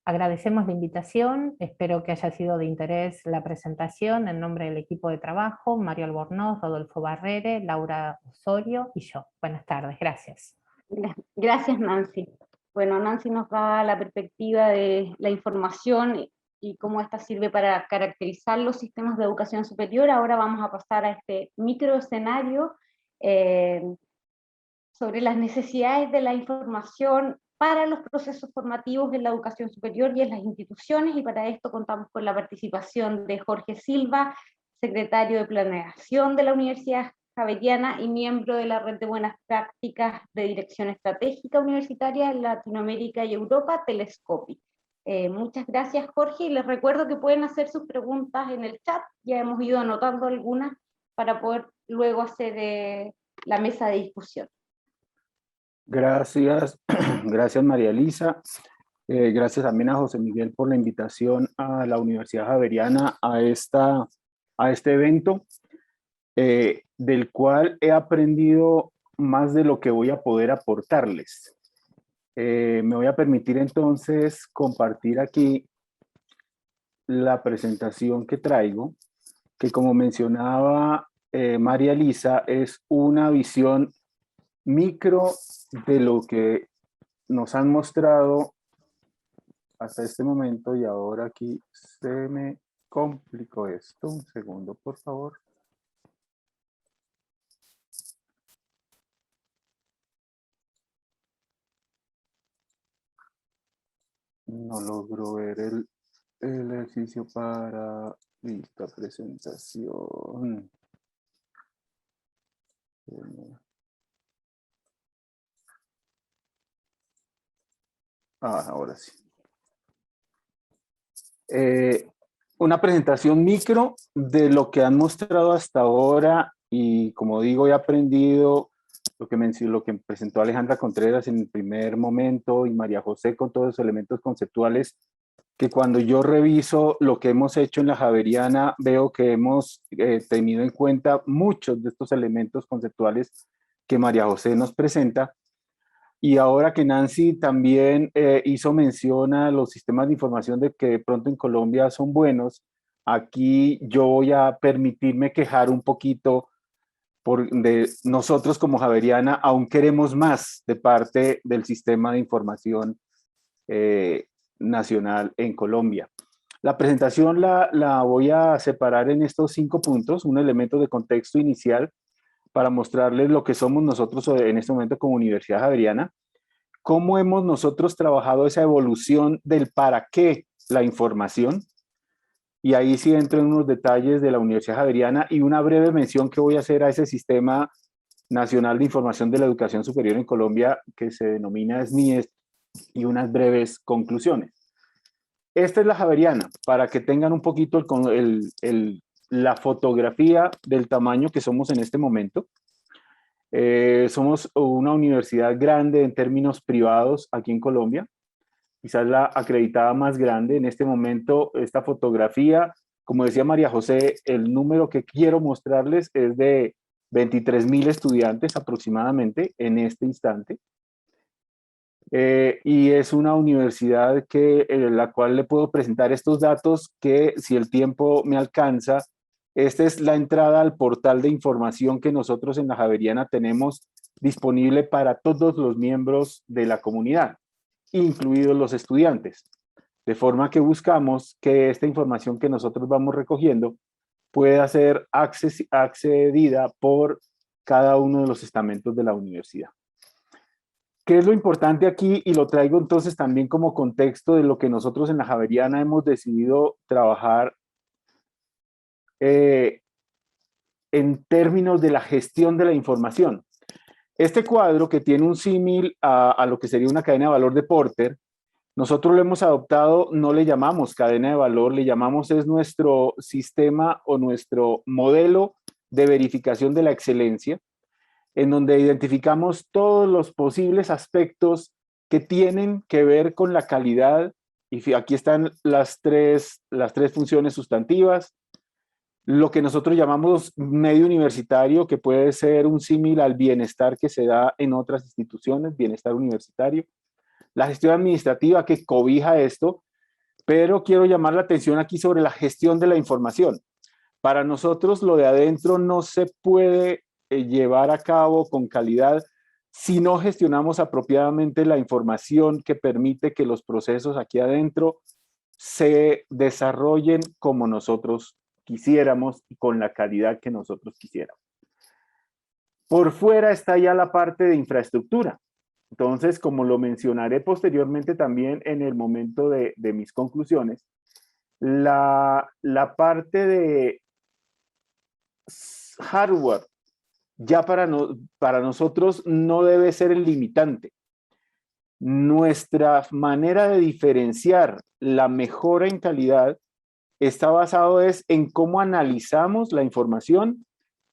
Agradecemos la invitación, espero que haya sido de interés la presentación en nombre del equipo de trabajo, Mario Albornoz, Rodolfo Barrere, Laura Osorio y yo. Buenas tardes, gracias. Gracias, Nancy. Bueno, Nancy nos da la perspectiva de la información y cómo esta sirve para caracterizar los sistemas de educación superior. Ahora vamos a pasar a este microescenario sobre las necesidades de la información para los procesos formativos en la educación superior y en las instituciones, y para esto contamos con la participación de Jorge Silva, secretario de Planeación de la Universidad Javeriana y miembro de la Red de Buenas Prácticas de Dirección Estratégica Universitaria en Latinoamérica y Europa, Telescopi. Muchas gracias, Jorge, y les recuerdo que pueden hacer sus preguntas en el chat, ya hemos ido anotando algunas para poder luego hacer la mesa de discusión. Gracias, gracias María Elisa. Gracias también a José Miguel por la invitación a la Universidad Javeriana a este evento, del cual he aprendido más de lo que voy a poder aportarles. Me voy a permitir entonces compartir aquí la presentación que traigo, que como mencionaba María Elisa, es una visión micro de lo que nos han mostrado hasta este momento, y ahora aquí se me complicó esto. Un segundo, por favor. No logro ver el ejercicio para esta presentación. Ahora sí. Una presentación micro de lo que han mostrado hasta ahora, y como digo, he aprendido lo que presentó Alejandra Contreras en el primer momento y María José con todos los elementos conceptuales, que cuando yo reviso lo que hemos hecho en la Javeriana, veo que hemos tenido en cuenta muchos de estos elementos conceptuales que María José nos presenta. Y ahora que Nancy también hizo mención a los sistemas de información de que de pronto en Colombia son buenos, aquí yo voy a permitirme quejar un poquito de nosotros como Javeriana, aún queremos más de parte del sistema de información nacional en Colombia. La presentación la voy a separar en estos 5 puntos, un elemento de contexto inicial para mostrarles lo que somos nosotros en este momento como Universidad Javeriana, cómo hemos nosotros trabajado esa evolución del para qué la información, y ahí sí entro en unos detalles de la Universidad Javeriana y una breve mención que voy a hacer a ese Sistema Nacional de Información de la Educación Superior en Colombia que se denomina SNIES y unas breves conclusiones. Esta es la Javeriana, para que tengan un poquito la fotografía del tamaño que somos en este momento. Somos una universidad grande en términos privados aquí en Colombia, quizás la acreditada más grande. En este momento, esta fotografía, como decía María José, el número que quiero mostrarles es de 23.000 estudiantes aproximadamente en este instante. Y es una universidad la cual le puedo presentar estos datos que, si el tiempo me alcanza, esta es la entrada al portal de información que nosotros en la Javeriana tenemos disponible para todos los miembros de la comunidad, incluidos los estudiantes. De forma que buscamos que esta información que nosotros vamos recogiendo pueda ser accedida por cada uno de los estamentos de la universidad. ¿Qué es lo importante aquí? Y lo traigo entonces también como contexto de lo que nosotros en la Javeriana hemos decidido trabajar en términos de la gestión de la información. Este cuadro, que tiene un símil a lo que sería una cadena de valor de Porter, nosotros lo hemos adoptado, no le llamamos cadena de valor, le llamamos es nuestro sistema o nuestro modelo de verificación de la excelencia, en donde identificamos todos los posibles aspectos que tienen que ver con la calidad, y aquí están las tres funciones sustantivas, lo que nosotros llamamos medio universitario, que puede ser un símil al bienestar que se da en otras instituciones, bienestar universitario, la gestión administrativa que cobija esto, pero quiero llamar la atención aquí sobre la gestión de la información. Para nosotros lo de adentro no se puede llevar a cabo con calidad si no gestionamos apropiadamente la información que permite que los procesos aquí adentro se desarrollen como nosotros quisiéramos y con la calidad que nosotros quisiéramos. Por fuera está ya la parte de infraestructura. Entonces, como lo mencionaré posteriormente también en el momento de mis conclusiones, la parte de hardware ya para nosotros no debe ser el limitante. Nuestra manera de diferenciar la mejora en calidad está basado en cómo analizamos la información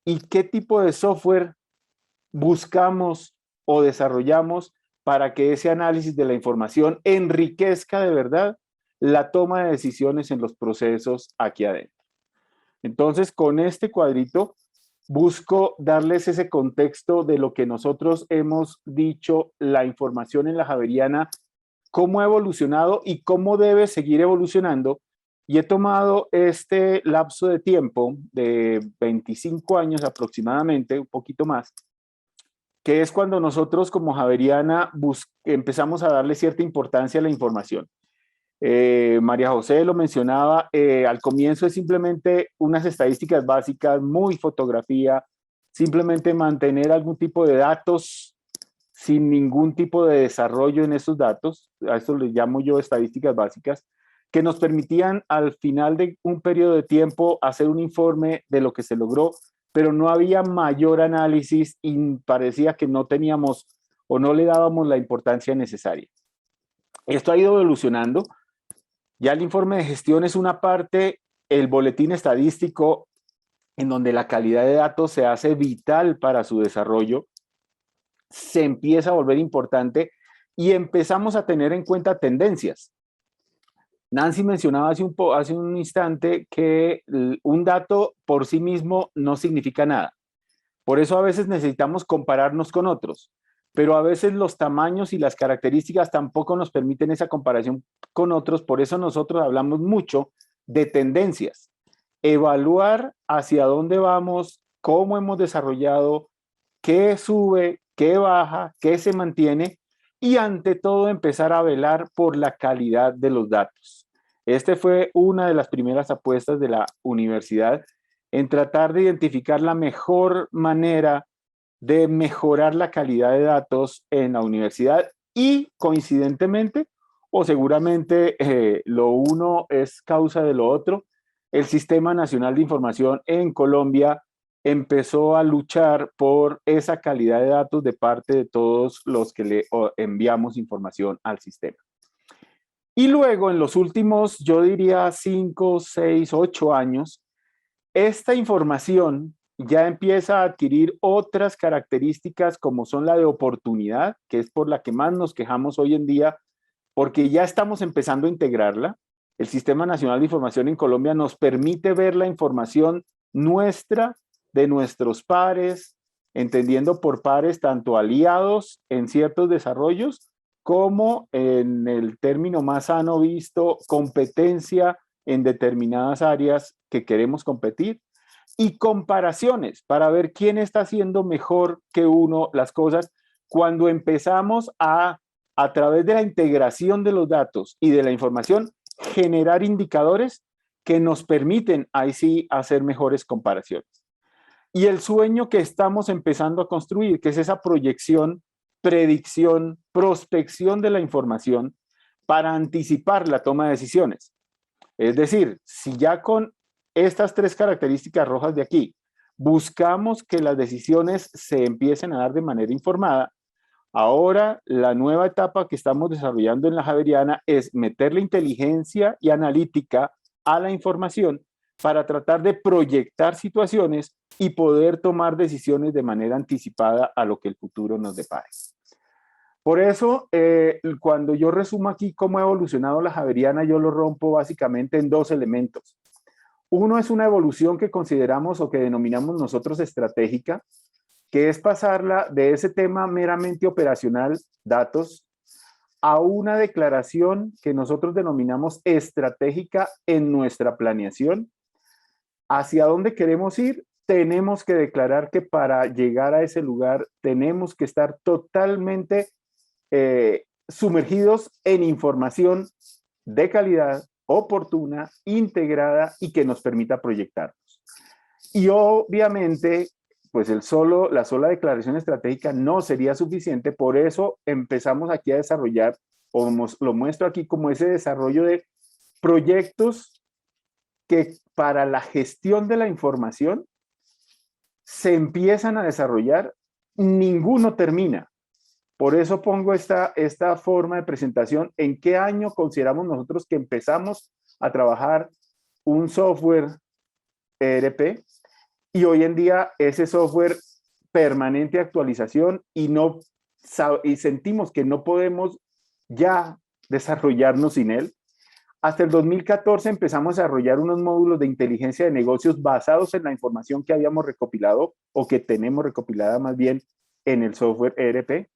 y qué tipo de software buscamos o desarrollamos para que ese análisis de la información enriquezca de verdad la toma de decisiones en los procesos aquí adentro. Entonces, con este cuadrito busco darles ese contexto de lo que nosotros hemos dicho, la información en la Javeriana, cómo ha evolucionado y cómo debe seguir evolucionando. Y he tomado este lapso de tiempo de 25 años aproximadamente, un poquito más, que es cuando nosotros como Javeriana empezamos a darle cierta importancia a la información. María José lo mencionaba, al comienzo es simplemente unas estadísticas básicas, muy fotografía, simplemente mantener algún tipo de datos sin ningún tipo de desarrollo en esos datos, a esto les llamo yo estadísticas básicas, que nos permitían al final de un periodo de tiempo hacer un informe de lo que se logró, pero no había mayor análisis y parecía que no teníamos o no le dábamos la importancia necesaria. Esto ha ido evolucionando. Ya el informe de gestión es una parte, el boletín estadístico, en donde la calidad de datos se hace vital para su desarrollo. se empieza a volver importante y empezamos a tener en cuenta tendencias. Nancy mencionaba hace un instante que un dato por sí mismo no significa nada. Por eso a veces necesitamos compararnos con otros, pero a veces los tamaños y las características tampoco nos permiten esa comparación con otros. Por eso nosotros hablamos mucho de tendencias. Evaluar hacia dónde vamos, cómo hemos desarrollado, qué sube, qué baja, qué se mantiene y ante todo empezar a velar por la calidad de los datos. Este fue una de las primeras apuestas de la universidad en tratar de identificar la mejor manera de mejorar la calidad de datos en la universidad y coincidentemente, o seguramente lo uno es causa de lo otro, el Sistema Nacional de Información en Colombia empezó a luchar por esa calidad de datos de parte de todos los que le enviamos información al sistema. Y luego, en los últimos, yo diría 5, 6, 8 años, esta información ya empieza a adquirir otras características como son la de oportunidad, que es por la que más nos quejamos hoy en día, porque ya estamos empezando a integrarla. El Sistema Nacional de Información en Colombia nos permite ver la información nuestra, de nuestros pares, entendiendo por pares tanto aliados en ciertos desarrollos, como en el término más sano visto, competencia en determinadas áreas que queremos competir, y comparaciones para ver quién está haciendo mejor que uno las cosas cuando empezamos a través de la integración de los datos y de la información, generar indicadores que nos permiten ahí sí hacer mejores comparaciones. Y el sueño que estamos empezando a construir, que es esa proyección, predicción, prospección de la información para anticipar la toma de decisiones. Es decir, si ya con estas 3 características rojas de aquí buscamos que las decisiones se empiecen a dar de manera informada, ahora la nueva etapa que estamos desarrollando en la Javeriana es meterle inteligencia y analítica a la información para tratar de proyectar situaciones y poder tomar decisiones de manera anticipada a lo que el futuro nos depare. Por eso, cuando yo resumo aquí cómo ha evolucionado la Javeriana, yo lo rompo básicamente en 2 elementos. Uno es una evolución que consideramos o que denominamos nosotros estratégica, que es pasarla de ese tema meramente operacional, datos, a una declaración que nosotros denominamos estratégica en nuestra planeación. ¿Hacia dónde queremos ir? Tenemos que declarar que para llegar a ese lugar tenemos que estar totalmente sumergidos en información de calidad, oportuna, integrada y que nos permita proyectarnos. Y obviamente, pues la sola declaración estratégica no sería suficiente, por eso empezamos aquí a desarrollar, o lo muestro aquí como ese desarrollo de proyectos que para la gestión de la información se empiezan a desarrollar, ninguno termina. Por eso pongo esta forma de presentación. ¿En qué año consideramos nosotros que empezamos a trabajar un software ERP? Y hoy en día ese software permanente actualización y sentimos que no podemos ya desarrollarnos sin él. Hasta el 2014 empezamos a desarrollar unos módulos de inteligencia de negocios basados en la información que habíamos recopilado o que tenemos recopilada más bien en el software ERP.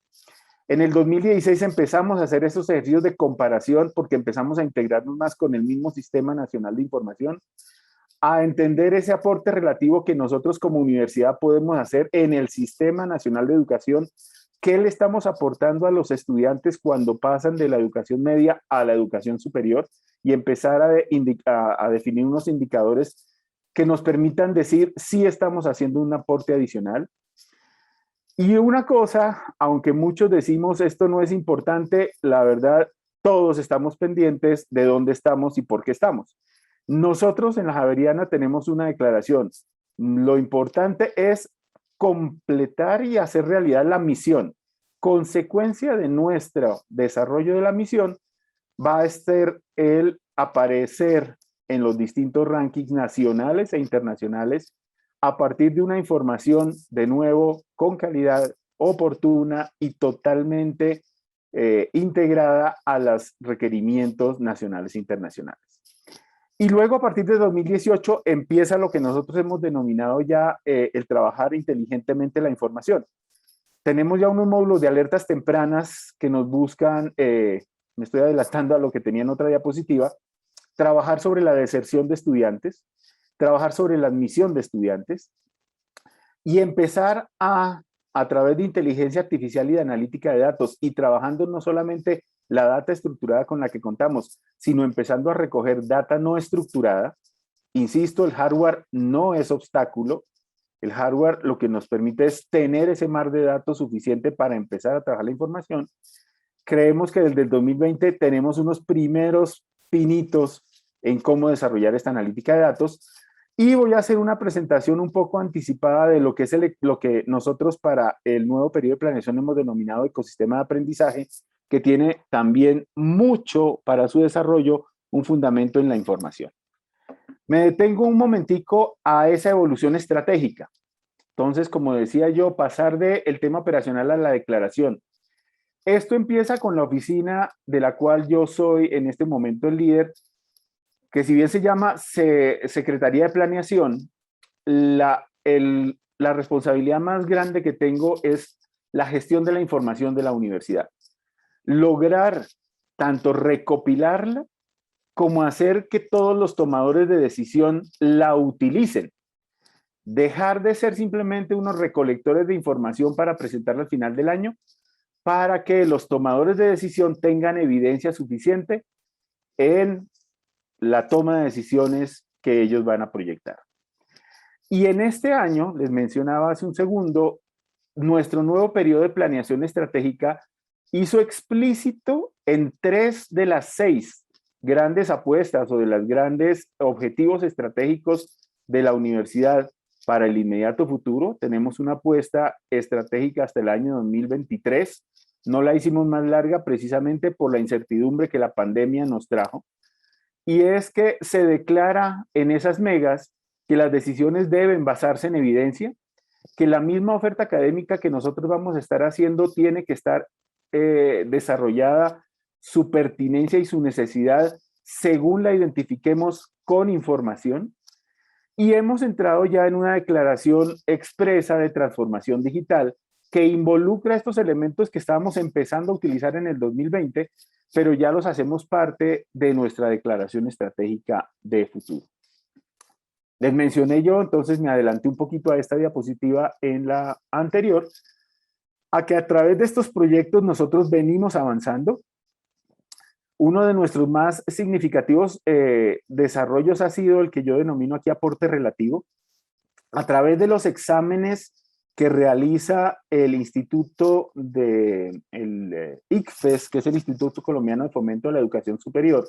En el 2016 empezamos a hacer esos ejercicios de comparación porque empezamos a integrarnos más con el mismo Sistema Nacional de Información, a entender ese aporte relativo que nosotros como universidad podemos hacer en el Sistema Nacional de Educación, qué le estamos aportando a los estudiantes cuando pasan de la educación media a la educación superior y empezar a definir unos indicadores que nos permitan decir si estamos haciendo un aporte adicional. Y una cosa, aunque muchos decimos esto no es importante, la verdad, todos estamos pendientes de dónde estamos y por qué estamos. Nosotros en la Javeriana tenemos una declaración. Lo importante es completar y hacer realidad la misión. Consecuencia de nuestro desarrollo de la misión va a ser el aparecer en los distintos rankings nacionales e internacionales a partir de una información, de nuevo, con calidad, oportuna y totalmente integrada a los requerimientos nacionales e internacionales. Y luego, a partir de 2018, empieza lo que nosotros hemos denominado ya el trabajar inteligentemente la información. Tenemos ya unos módulos de alertas tempranas que nos buscan, me estoy adelantando a lo que tenía en otra diapositiva, trabajar sobre la deserción de estudiantes, trabajar sobre la admisión de estudiantes y empezar a través de inteligencia artificial y de analítica de datos y trabajando no solamente la data estructurada con la que contamos, sino empezando a recoger data no estructurada. Insisto, el hardware no es obstáculo. El hardware lo que nos permite es tener ese mar de datos suficiente para empezar a trabajar la información. Creemos que desde el 2020 tenemos unos primeros pinitos en cómo desarrollar esta analítica de datos. Y voy a hacer una presentación un poco anticipada de lo que es lo que nosotros para el nuevo periodo de planeación hemos denominado ecosistema de aprendizaje, que tiene también mucho para su desarrollo un fundamento en la información. Me detengo un momentico a esa evolución estratégica. Entonces, como decía yo, pasar del tema operacional a la declaración. Esto empieza con la oficina de la cual yo soy en este momento el líder, que si bien se llama Secretaría de Planeación, la responsabilidad más grande que tengo es la gestión de la información de la universidad. Lograr tanto recopilarla como hacer que todos los tomadores de decisión la utilicen. Dejar de ser simplemente unos recolectores de información para presentarla al final del año, para que los tomadores de decisión tengan evidencia suficiente en la toma de decisiones que ellos van a proyectar. Y en este año, les mencionaba hace un segundo, nuestro nuevo periodo de planeación estratégica hizo explícito en 3 de las 6 grandes apuestas o de los grandes objetivos estratégicos de la universidad para el inmediato futuro. Tenemos una apuesta estratégica hasta el año 2023. No la hicimos más larga precisamente por la incertidumbre que la pandemia nos trajo. Y es que se declara en esas megas que las decisiones deben basarse en evidencia, que la misma oferta académica que nosotros vamos a estar haciendo tiene que estar desarrollada, su pertinencia y su necesidad según la identifiquemos con información. Y hemos entrado ya en una declaración expresa de transformación digital que involucra estos elementos que estábamos empezando a utilizar en el 2020, pero ya los hacemos parte de nuestra declaración estratégica de futuro. Les mencioné yo, entonces me adelanté un poquito a esta diapositiva en la anterior, a que a través de estos proyectos nosotros venimos avanzando. Uno de nuestros más significativos desarrollos ha sido el que yo denomino aquí aporte relativo. A través de los exámenes que realiza el Instituto de el ICFES, que es el Instituto Colombiano de Fomento de la Educación Superior,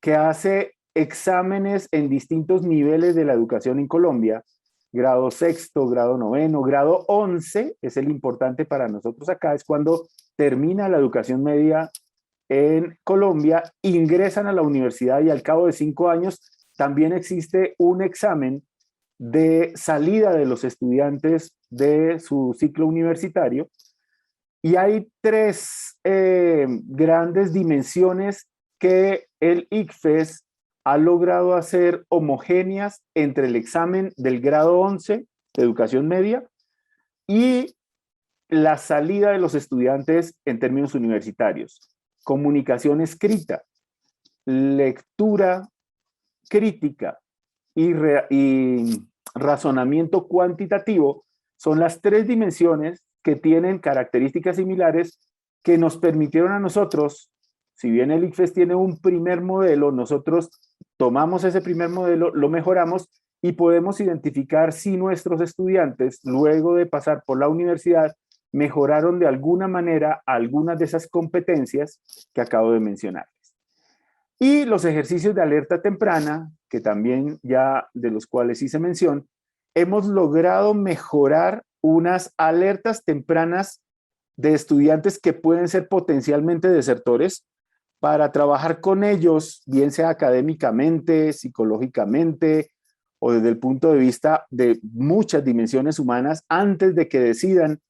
que hace exámenes en distintos niveles de la educación en Colombia, grado sexto, grado noveno, grado 11, es el importante para nosotros acá, es cuando termina la educación media en Colombia, ingresan a la universidad y al cabo de 5 años también existe un examen de salida de los estudiantes de su ciclo universitario. Y hay 3 grandes dimensiones que el ICFES ha logrado hacer homogéneas entre el examen del grado 11 de educación media y la salida de los estudiantes en términos universitarios. Comunicación escrita, lectura crítica y razonamiento cuantitativo son las 3 dimensiones que tienen características similares que nos permitieron a nosotros, si bien el ICFES tiene un primer modelo, nosotros tomamos ese primer modelo, lo mejoramos y podemos identificar si nuestros estudiantes, luego de pasar por la universidad, mejoraron de alguna manera algunas de esas competencias que acabo de mencionarles. Y los ejercicios de alerta temprana, que también ya de los cuales hice mención, hemos logrado mejorar unas alertas tempranas de estudiantes que pueden ser potencialmente desertores para trabajar con ellos, bien sea académicamente, psicológicamente o desde el punto de vista de muchas dimensiones humanas antes de que decidan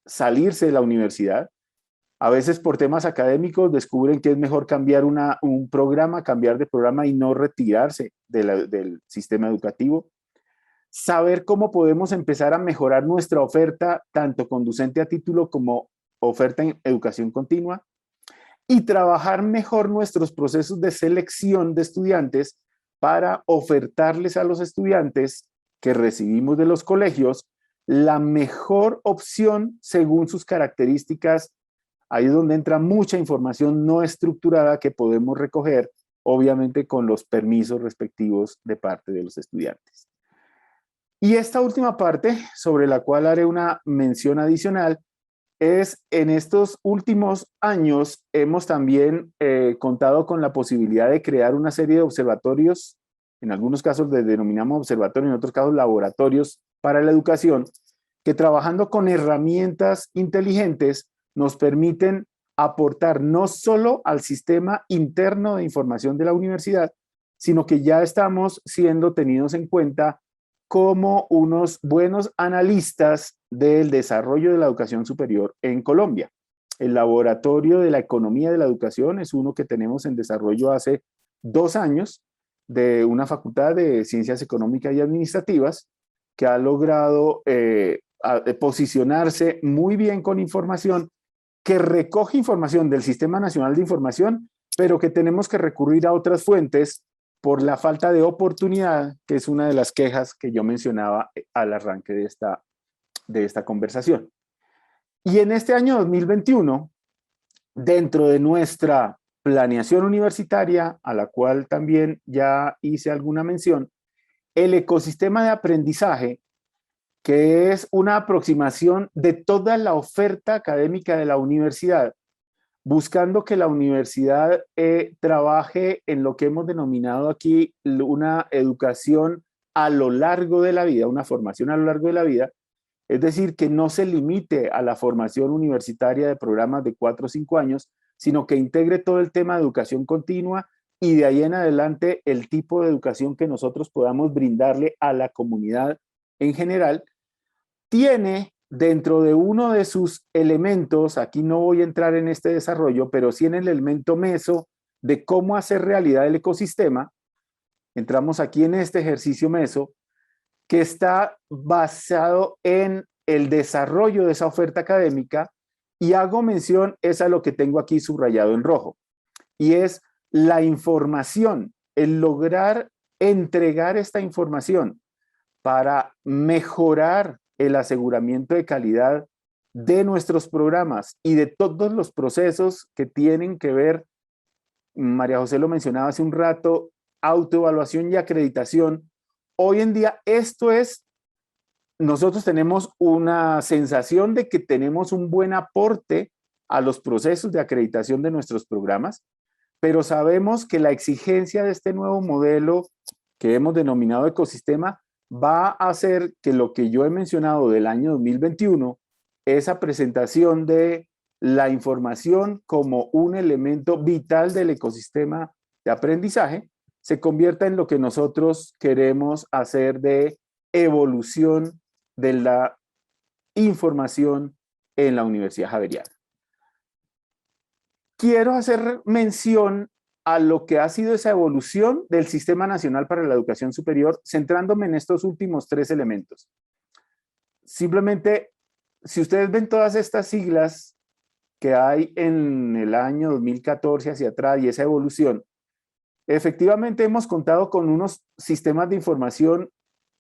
salirse de la universidad. A veces por temas académicos descubren que es mejor cambiar un programa, cambiar de programa y no retirarse del sistema educativo. Saber cómo podemos empezar a mejorar nuestra oferta, tanto conducente a título como oferta en educación continua, y trabajar mejor nuestros procesos de selección de estudiantes para ofertarles a los estudiantes que recibimos de los colegios la mejor opción según sus características. Ahí es donde entra mucha información no estructurada que podemos recoger, obviamente con los permisos respectivos de parte de los estudiantes. Y esta última parte, sobre la cual haré una mención adicional, es en estos últimos años hemos también contado con la posibilidad de crear una serie de observatorios, en algunos casos les denominamos observatorios, en otros casos laboratorios para la educación, que trabajando con herramientas inteligentes nos permiten aportar no solo al sistema interno de información de la universidad, sino que ya estamos siendo tenidos en cuenta como unos buenos analistas del desarrollo de la educación superior en Colombia. El Laboratorio de la Economía de la Educación es uno que tenemos en desarrollo hace 2 años de una facultad de Ciencias Económicas y Administrativas que ha logrado posicionarse muy bien con información que recoge información del Sistema Nacional de Información, pero que tenemos que recurrir a otras fuentes por la falta de oportunidad, que es una de las quejas que yo mencionaba al arranque de esta conversación. Y en este año 2021, dentro de nuestra planeación universitaria, a la cual también ya hice alguna mención, el ecosistema de aprendizaje, que es una aproximación de toda la oferta académica de la universidad, buscando que la universidad trabaje en lo que hemos denominado aquí una educación a lo largo de la vida, una formación a lo largo de la vida, es decir, que no se limite a la formación universitaria de programas de 4 o 5 años, sino que integre todo el tema de educación continua y de ahí en adelante el tipo de educación que nosotros podamos brindarle a la comunidad en general, tiene dentro de uno de sus elementos, aquí no voy a entrar en este desarrollo, pero sí en el elemento meso de cómo hacer realidad el ecosistema, entramos aquí en este ejercicio meso, que está basado en el desarrollo de esa oferta académica, y hago mención, es a lo que tengo aquí subrayado en rojo, y es la información, el lograr entregar esta información para mejorar el aseguramiento de calidad de nuestros programas y de todos los procesos que tienen que ver, María José lo mencionaba hace un rato, autoevaluación y acreditación. Hoy en día esto es, nosotros tenemos una sensación de que tenemos un buen aporte a los procesos de acreditación de nuestros programas, pero sabemos que la exigencia de este nuevo modelo que hemos denominado ecosistema va a hacer que lo que yo he mencionado del año 2021, esa presentación de la información como un elemento vital del ecosistema de aprendizaje, se convierta en lo que nosotros queremos hacer de evolución de la información en la Universidad Javeriana. Quiero hacer mención a lo que ha sido esa evolución del Sistema Nacional para la Educación Superior, centrándome en estos últimos 3 elementos. Simplemente, si ustedes ven todas estas siglas que hay en el año 2014 hacia atrás y esa evolución, efectivamente hemos contado con unos sistemas de información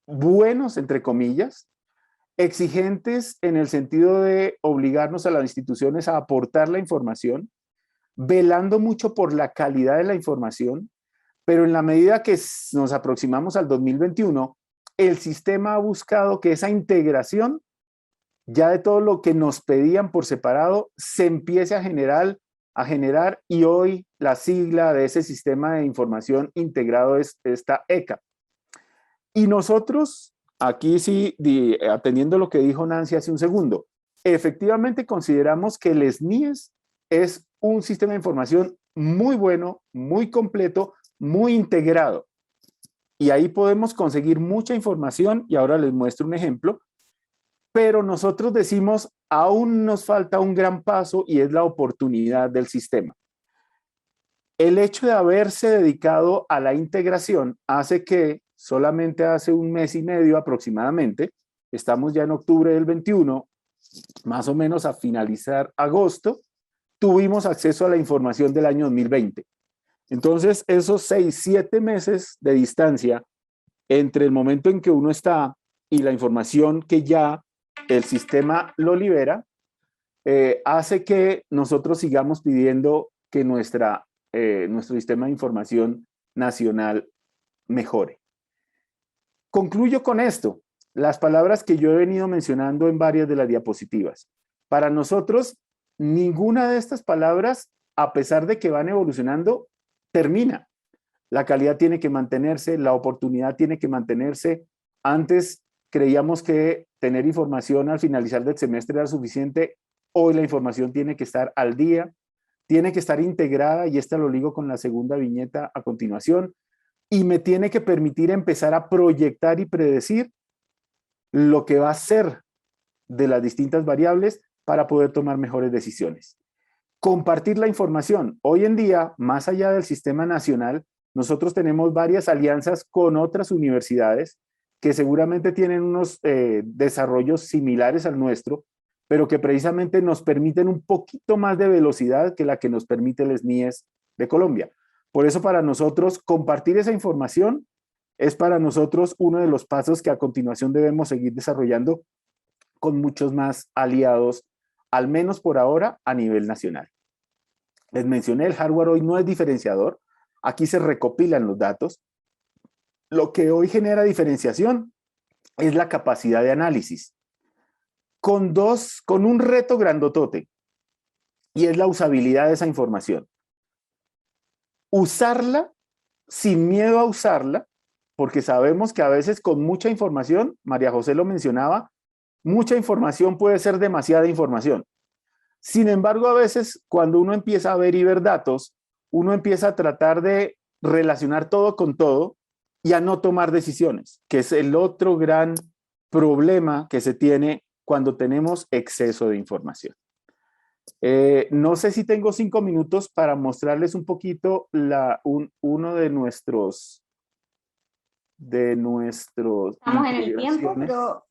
buenos, entre comillas, exigentes en el sentido de obligarnos a las instituciones a aportar la información, velando mucho por la calidad de la información, pero en la medida que nos aproximamos al 2021, el sistema ha buscado que esa integración, ya de todo lo que nos pedían por separado, se empiece a generar, y hoy la sigla de ese sistema de información integrado es esta ECA. Y nosotros, aquí sí, atendiendo lo que dijo Nancy hace un segundo, efectivamente consideramos que el SNIES es un sistema de información muy bueno, muy completo, muy integrado. Y ahí podemos conseguir mucha información, y ahora les muestro un ejemplo. pero nosotros decimos, aún nos falta un gran paso y es la oportunidad del sistema. El hecho de haberse dedicado a la integración hace que solamente hace un mes y medio aproximadamente, estamos ya en octubre del 21, más o menos a finalizar agosto, tuvimos acceso a la información del año 2020. Entonces, esos 6, 7 meses de distancia entre el momento en que uno está y la información que ya el sistema lo libera, hace que nosotros sigamos pidiendo que nuestro sistema de información nacional mejore. Concluyo con esto, las palabras que yo he venido mencionando en varias de las diapositivas. Para nosotros, ninguna de estas palabras, a pesar de que van evolucionando, termina. La calidad tiene que mantenerse, la oportunidad tiene que mantenerse. Antes creíamos que tener información al finalizar del semestre era suficiente. Hoy la información tiene que estar al día, tiene que estar integrada, y esta lo ligo con la segunda viñeta a continuación, y me tiene que permitir empezar a proyectar y predecir lo que va a ser de las distintas variables para poder tomar mejores decisiones. Compartir la información. Hoy en día, más allá del sistema nacional, nosotros tenemos varias alianzas con otras universidades que seguramente tienen unos desarrollos similares al nuestro, pero que precisamente nos permiten un poquito más de velocidad que la que nos permite el SNIES de Colombia. Por eso, para nosotros, compartir esa información es para nosotros uno de los pasos que a continuación debemos seguir desarrollando con muchos más aliados, al menos por ahora, a nivel nacional. Les mencioné, el hardware hoy no es diferenciador. Aquí se recopilan los datos. Lo que hoy genera diferenciación es la capacidad de análisis. Con un reto grandotote, y es la usabilidad de esa información. Usarla sin miedo a usarla, porque sabemos que a veces con mucha información, María José lo mencionaba, mucha información puede ser demasiada información. Sin embargo, a veces cuando uno empieza a ver y ver datos, uno empieza a tratar de relacionar todo con todo y a no tomar decisiones, que es el otro gran problema que se tiene cuando tenemos exceso de información. No sé si tengo 5 minutos para mostrarles un poquito uno de nuestros... Estamos en el tiempo, pero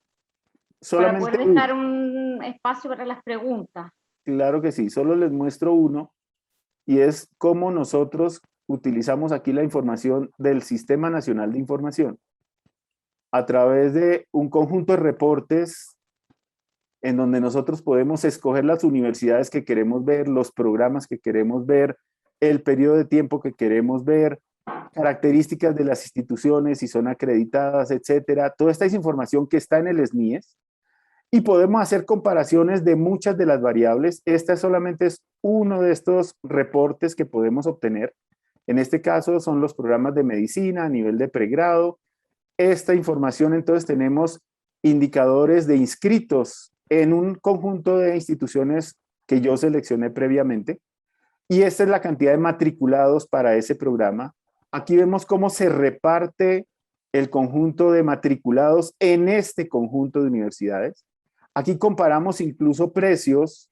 solamente para poder dejar un espacio para las preguntas. Claro que sí, solo les muestro uno, y es cómo nosotros utilizamos aquí la información del Sistema Nacional de Información a través de un conjunto de reportes en donde nosotros podemos escoger las universidades que queremos ver, los programas que queremos ver, el periodo de tiempo que queremos ver, características de las instituciones, si son acreditadas, etcétera. Toda esta es información que está en el SNIES, y podemos hacer comparaciones de muchas de las variables. Esta solamente es uno de estos reportes que podemos obtener. En este caso son los programas de medicina a nivel de pregrado. Esta información, entonces, tenemos indicadores de inscritos en un conjunto de instituciones que yo seleccioné previamente, y esta es la cantidad de matriculados para ese programa. Aquí vemos cómo se reparte el conjunto de matriculados en este conjunto de universidades. Aquí comparamos incluso precios,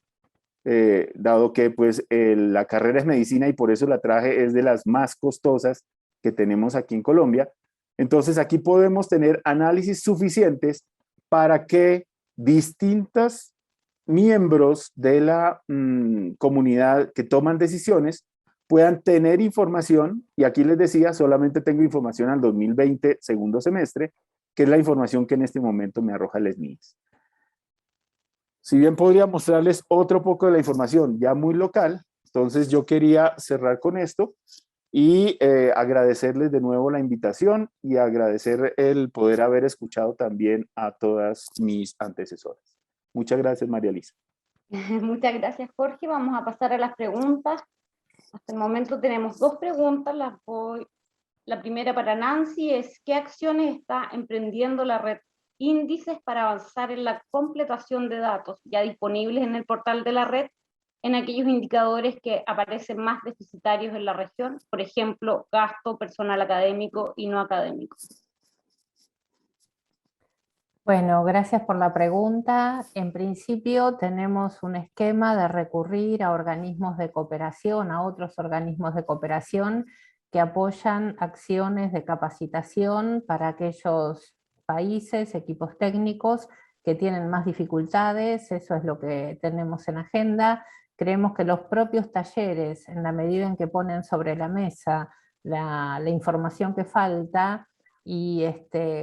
dado que pues la carrera es medicina y por eso la traje, es de las más costosas que tenemos aquí en Colombia. Entonces aquí podemos tener análisis suficientes para que distintos miembros de la comunidad que toman decisiones puedan tener información, y aquí les decía, solamente tengo información al 2020 segundo semestre, que es la información que en este momento me arroja el SNIES. Si bien podría mostrarles otro poco de la información ya muy local, entonces yo quería cerrar con esto y agradecerles de nuevo la invitación y agradecer el poder haber escuchado también a todas mis antecesoras. Muchas gracias, María Elisa. Muchas gracias, Jorge. Vamos a pasar a las preguntas. Hasta el momento tenemos 2 preguntas. La primera para Nancy es: ¿qué acciones está emprendiendo la red Índices para avanzar en la completación de datos ya disponibles en el portal de la red en aquellos indicadores que aparecen más deficitarios en la región? Por ejemplo, gasto, personal académico y no académico. Bueno, gracias por la pregunta. En principio tenemos un esquema de recurrir a organismos de cooperación, a otros organismos de cooperación que apoyan acciones de capacitación para aquellos países, equipos técnicos que tienen más dificultades. Eso es lo que tenemos en agenda. Creemos que los propios talleres, en la medida en que ponen sobre la mesa la información que falta, y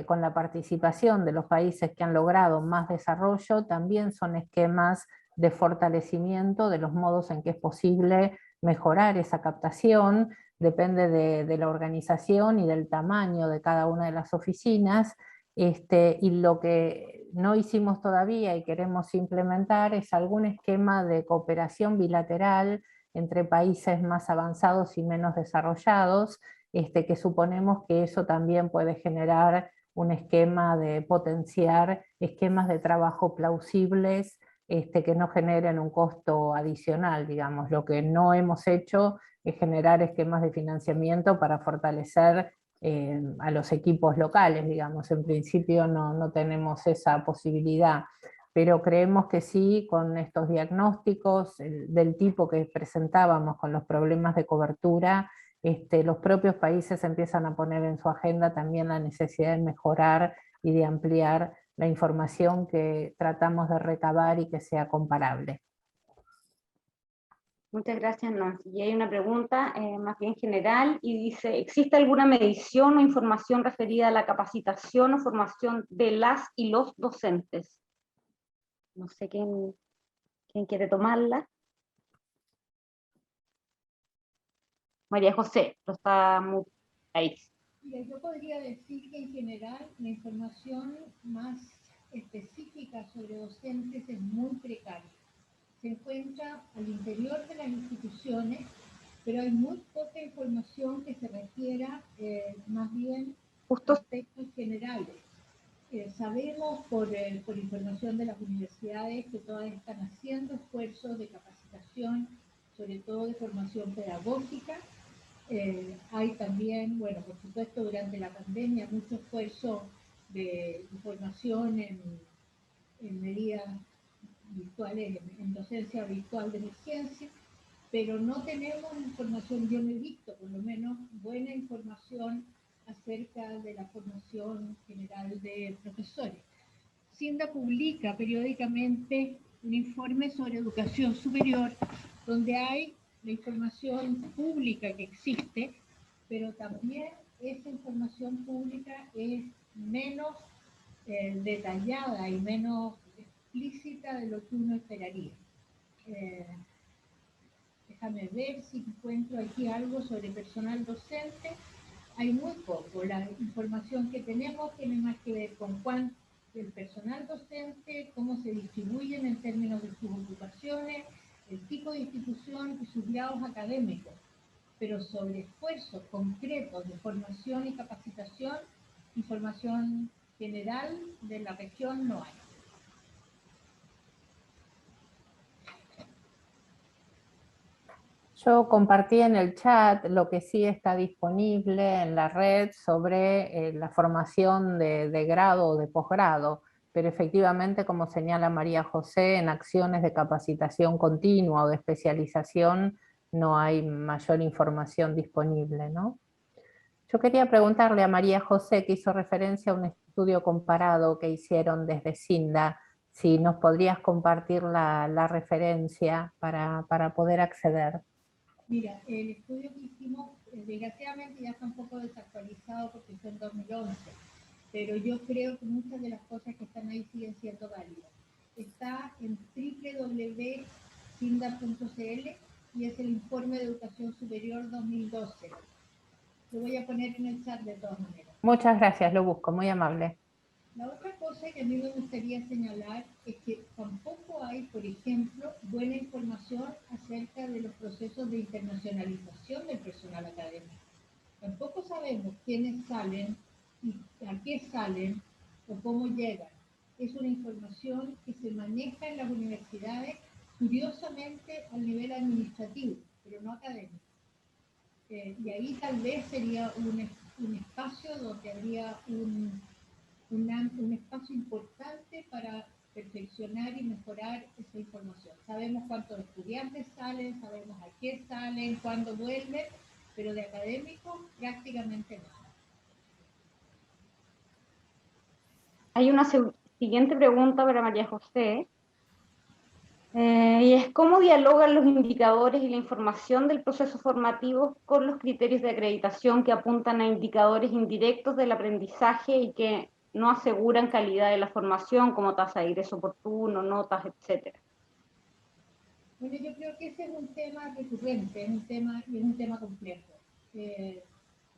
con la participación de los países que han logrado más desarrollo, también son esquemas de fortalecimiento de los modos en que es posible mejorar esa captación. Depende de la organización y del tamaño de cada una de las oficinas, y lo que no hicimos todavía y queremos implementar es algún esquema de cooperación bilateral entre países más avanzados y menos desarrollados, que suponemos que eso también puede generar un esquema de potenciar esquemas de trabajo plausibles, que no generen un costo adicional, digamos. Lo que no hemos hecho es generar esquemas de financiamiento para fortalecer a los equipos locales, digamos. En principio no tenemos esa posibilidad, pero creemos que sí, con estos diagnósticos del tipo que presentábamos con los problemas de cobertura, los propios países empiezan a poner en su agenda también la necesidad de mejorar y de ampliar la información que tratamos de recabar y que sea comparable. Muchas gracias, Nancy. Y hay una pregunta más bien general y dice, ¿existe alguna medición o información referida a la capacitación o formación de las y los docentes? No sé quién quiere tomarla. María José, lo está muy ahí. Yo podría decir que en general la información más específica sobre docentes es muy precaria. Se encuentra al interior de las instituciones, pero hay muy poca información que se refiera más bien a aspectos generales. Sabemos por información de las universidades que todas están haciendo esfuerzos de capacitación, sobre todo de formación pedagógica. Hay también, bueno, por supuesto, durante la pandemia, mucho esfuerzo de formación en medidas virtuales, en docencia virtual de emergencia, pero no tenemos información, yo no he visto por lo menos buena información acerca de la formación general de profesores. CINDA publica periódicamente un informe sobre educación superior donde hay la información pública que existe, pero también esa información pública es menos detallada y menos explícita de lo que uno esperaría. Déjame ver si encuentro aquí algo sobre personal docente. Hay muy poco. La información que tenemos tiene más que ver con cuánto el personal docente, cómo se distribuyen en términos de sus ocupaciones, el tipo de institución y sus grados académicos. Pero sobre esfuerzos concretos de formación y capacitación, información general de la región no hay. Yo compartí en el chat lo que sí está disponible en la red sobre la formación de grado o de posgrado, pero efectivamente, como señala María José, en acciones de capacitación continua o de especialización no hay mayor información disponible, ¿no? Yo quería preguntarle a María José, que hizo referencia a un estudio comparado que hicieron desde CINDA, si nos podrías compartir la referencia para poder acceder. Mira, el estudio que hicimos, desgraciadamente ya está un poco desactualizado porque fue en 2011, pero yo creo que muchas de las cosas que están ahí siguen siendo válidas. Está en www.cinda.cl y es el informe de educación superior 2012. Lo voy a poner en el chat de todas maneras. Muchas gracias, lo busco, muy amable. La otra cosa que a mí me gustaría señalar es que tampoco hay, por ejemplo, buena información acerca de los procesos de internacionalización del personal académico. Tampoco sabemos quiénes salen y a qué salen o cómo llegan. Es una información que se maneja en las universidades, curiosamente, al nivel administrativo, pero no académico. Y ahí tal vez sería un espacio donde habría un espacio importante para perfeccionar y mejorar esa información. Sabemos cuántos estudiantes salen, sabemos a qué salen, cuándo vuelven, pero de académicos prácticamente no. Hay una siguiente pregunta para María José, y es ¿cómo dialogan los indicadores y la información del proceso formativo con los criterios de acreditación que apuntan a indicadores indirectos del aprendizaje y que no aseguran calidad de la formación, como tasa de ingreso oportuno, notas, etcétera? Bueno, yo creo que ese es un tema recurrente, es un tema complejo.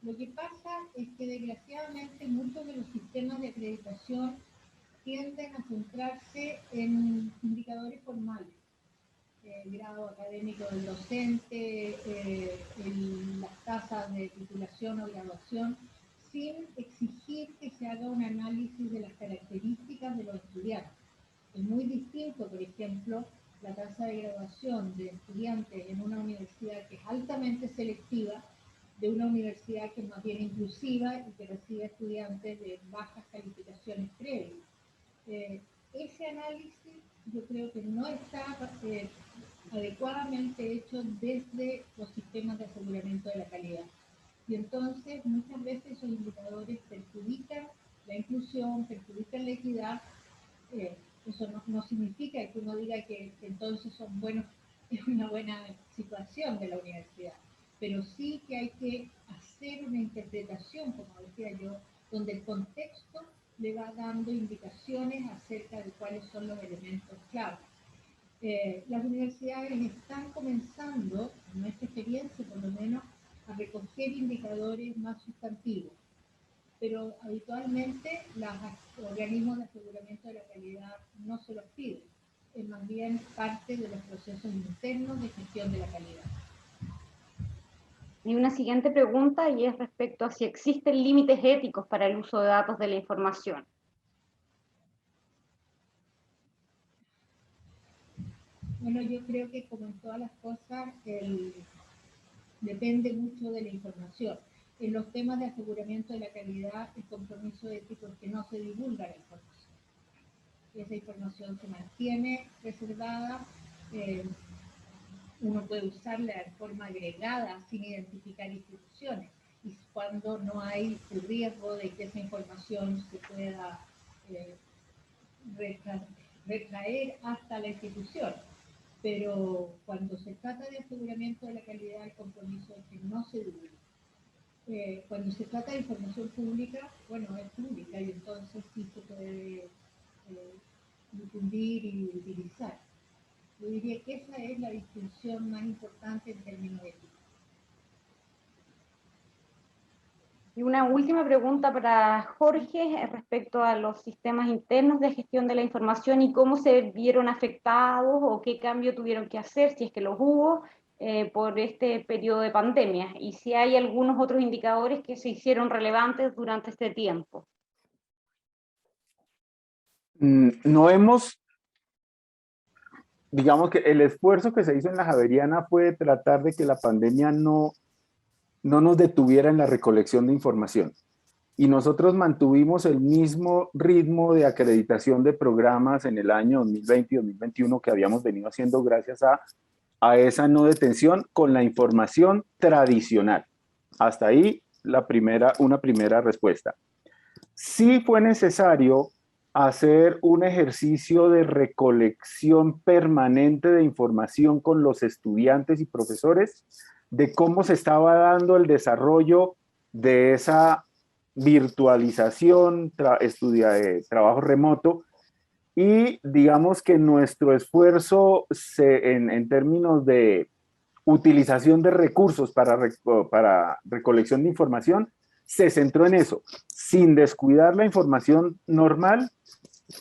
Lo que pasa es que desgraciadamente muchos de los sistemas de acreditación tienden a centrarse en indicadores formales, grado académico del docente, en las tasas de titulación o graduación, sin exigir que se haga un análisis de las características de los estudiantes. Es muy distinto, por ejemplo, la tasa de graduación de estudiantes en una universidad que es altamente selectiva, de una universidad que es más bien inclusiva y que recibe estudiantes de bajas calificaciones previas. Ese análisis yo creo que no está adecuadamente hecho desde los sistemas de aseguramiento de la calidad. Y entonces muchas veces esos indicadores perjudican la inclusión, perjudican la equidad. Eso no significa que uno diga que entonces son buenos, es una buena situación de la universidad, pero sí que hay que hacer una interpretación, como decía yo, donde el contexto le va dando indicaciones acerca de cuáles son los elementos clave. Las universidades están comenzando, en nuestra experiencia por lo menos, a recoger indicadores más sustantivos, pero habitualmente los organismos de aseguramiento de la calidad no se los piden, es más bien parte de los procesos internos de gestión de la calidad. Y una siguiente pregunta, y es respecto a si existen límites éticos para el uso de datos de la información. Bueno, yo creo que como en todas las cosas, depende mucho de la información. En los temas de aseguramiento de la calidad, el compromiso ético es que no se divulga la información. Esa información se mantiene reservada, uno puede usarla de forma agregada sin identificar instituciones, y cuando no hay el riesgo de que esa información se pueda retraer hasta la institución. Pero cuando se trata de aseguramiento de la calidad, el compromiso es que no se divulgue. Cuando se trata de información pública, bueno, es pública y entonces sí se puede difundir y utilizar. Yo diría que esa es la distinción más importante en términos éticos. Y una última pregunta para Jorge respecto a los sistemas internos de gestión de la información y cómo se vieron afectados o qué cambio tuvieron que hacer, si es que los hubo, por este periodo de pandemia, y si hay algunos otros indicadores que se hicieron relevantes durante este tiempo. No hemos, digamos que el esfuerzo que se hizo en la Javeriana fue tratar de que la pandemia no nos detuviera en la recolección de información. Y nosotros mantuvimos el mismo ritmo de acreditación de programas en el año 2020 y 2021 que habíamos venido haciendo gracias a esa no detención con la información tradicional. Hasta ahí una primera respuesta. Sí fue necesario hacer un ejercicio de recolección permanente de información con los estudiantes y profesores de cómo se estaba dando el desarrollo de esa virtualización, trabajo remoto, y digamos que nuestro esfuerzo en términos de utilización de recursos para recolección de información se centró en eso, sin descuidar la información normal.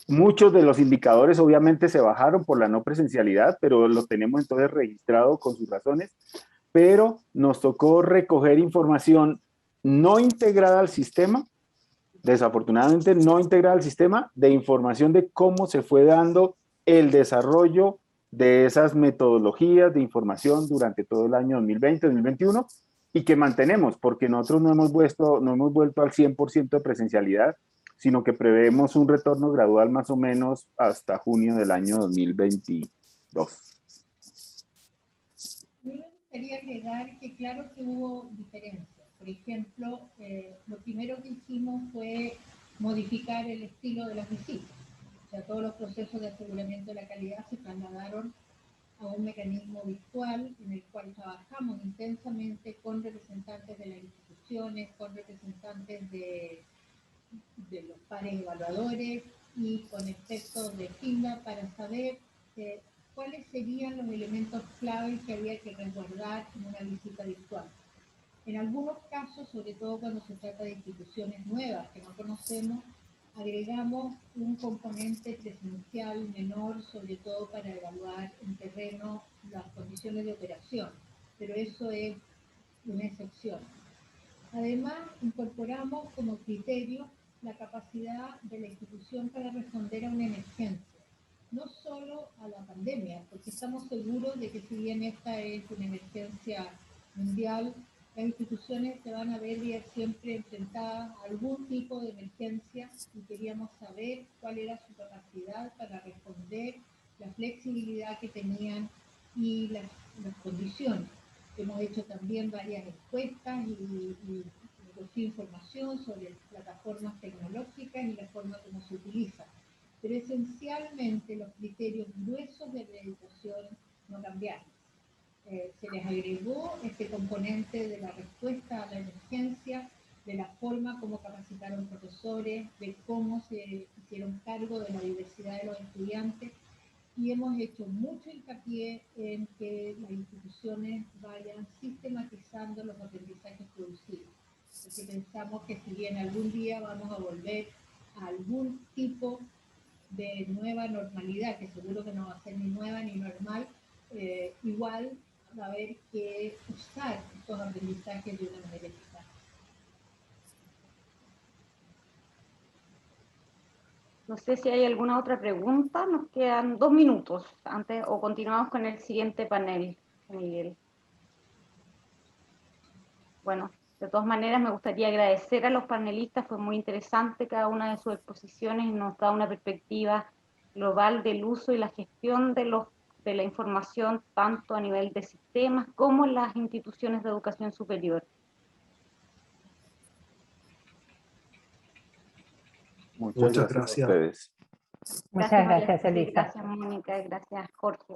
Muchos de los indicadores obviamente se bajaron por la no presencialidad, pero lo tenemos entonces registrado con sus razones, pero nos tocó recoger información no integrada al sistema, desafortunadamente no integrada al sistema, de información de cómo se fue dando el desarrollo de esas metodologías de información durante todo el año 2020-2021 y que mantenemos, porque nosotros no hemos vuelto al 100% de presencialidad, sino que prevemos un retorno gradual más o menos hasta junio del año 2022. Me gustaría agregar que claro que hubo diferencias. Por ejemplo, lo primero que hicimos fue modificar el estilo de las visitas. O sea, todos los procesos de aseguramiento de la calidad se trasladaron a un mecanismo virtual en el cual trabajamos intensamente con representantes de las instituciones, con representantes de los pares evaluadores y con expertos de FINDA para saber cuáles serían los elementos claves que había que resguardar en una visita virtual. En algunos casos, sobre todo cuando se trata de instituciones nuevas que no conocemos, agregamos un componente presencial menor, sobre todo para evaluar en terreno las condiciones de operación, pero eso es una excepción. Además, incorporamos como criterio la capacidad de la institución para responder a una emergencia, no solo a la pandemia, porque estamos seguros de que si bien esta es una emergencia mundial, las instituciones se van a ver siempre enfrentadas a algún tipo de emergencia y queríamos saber cuál era su capacidad para responder, la flexibilidad que tenían y las condiciones. Hemos hecho también varias encuestas y recogí información sobre plataformas tecnológicas y la forma como se utilizan. Pero esencialmente los criterios gruesos de acreditación no cambiaron. Se les agregó este componente de la respuesta a la emergencia, de la forma como capacitaron profesores, de cómo se hicieron cargo de la diversidad de los estudiantes, y hemos hecho mucho hincapié en que las instituciones vayan sistematizando los aprendizajes producidos, porque pensamos que si bien algún día vamos a volver a algún tipo de nueva normalidad, que seguro que no va a ser ni nueva ni normal, igual va a haber que usar estos aprendizajes de una manera eficaz. No sé si hay alguna otra pregunta, nos quedan 2 minutos antes o continuamos con el siguiente panel, Miguel. Bueno, de todas maneras me gustaría agradecer a los panelistas, fue muy interesante cada una de sus exposiciones y nos da una perspectiva global del uso y la gestión de la información tanto a nivel de sistemas como en las instituciones de educación superior. Muchas gracias a ustedes. Muchas gracias, Elisa. Gracias, Mónica, y gracias, Jorge.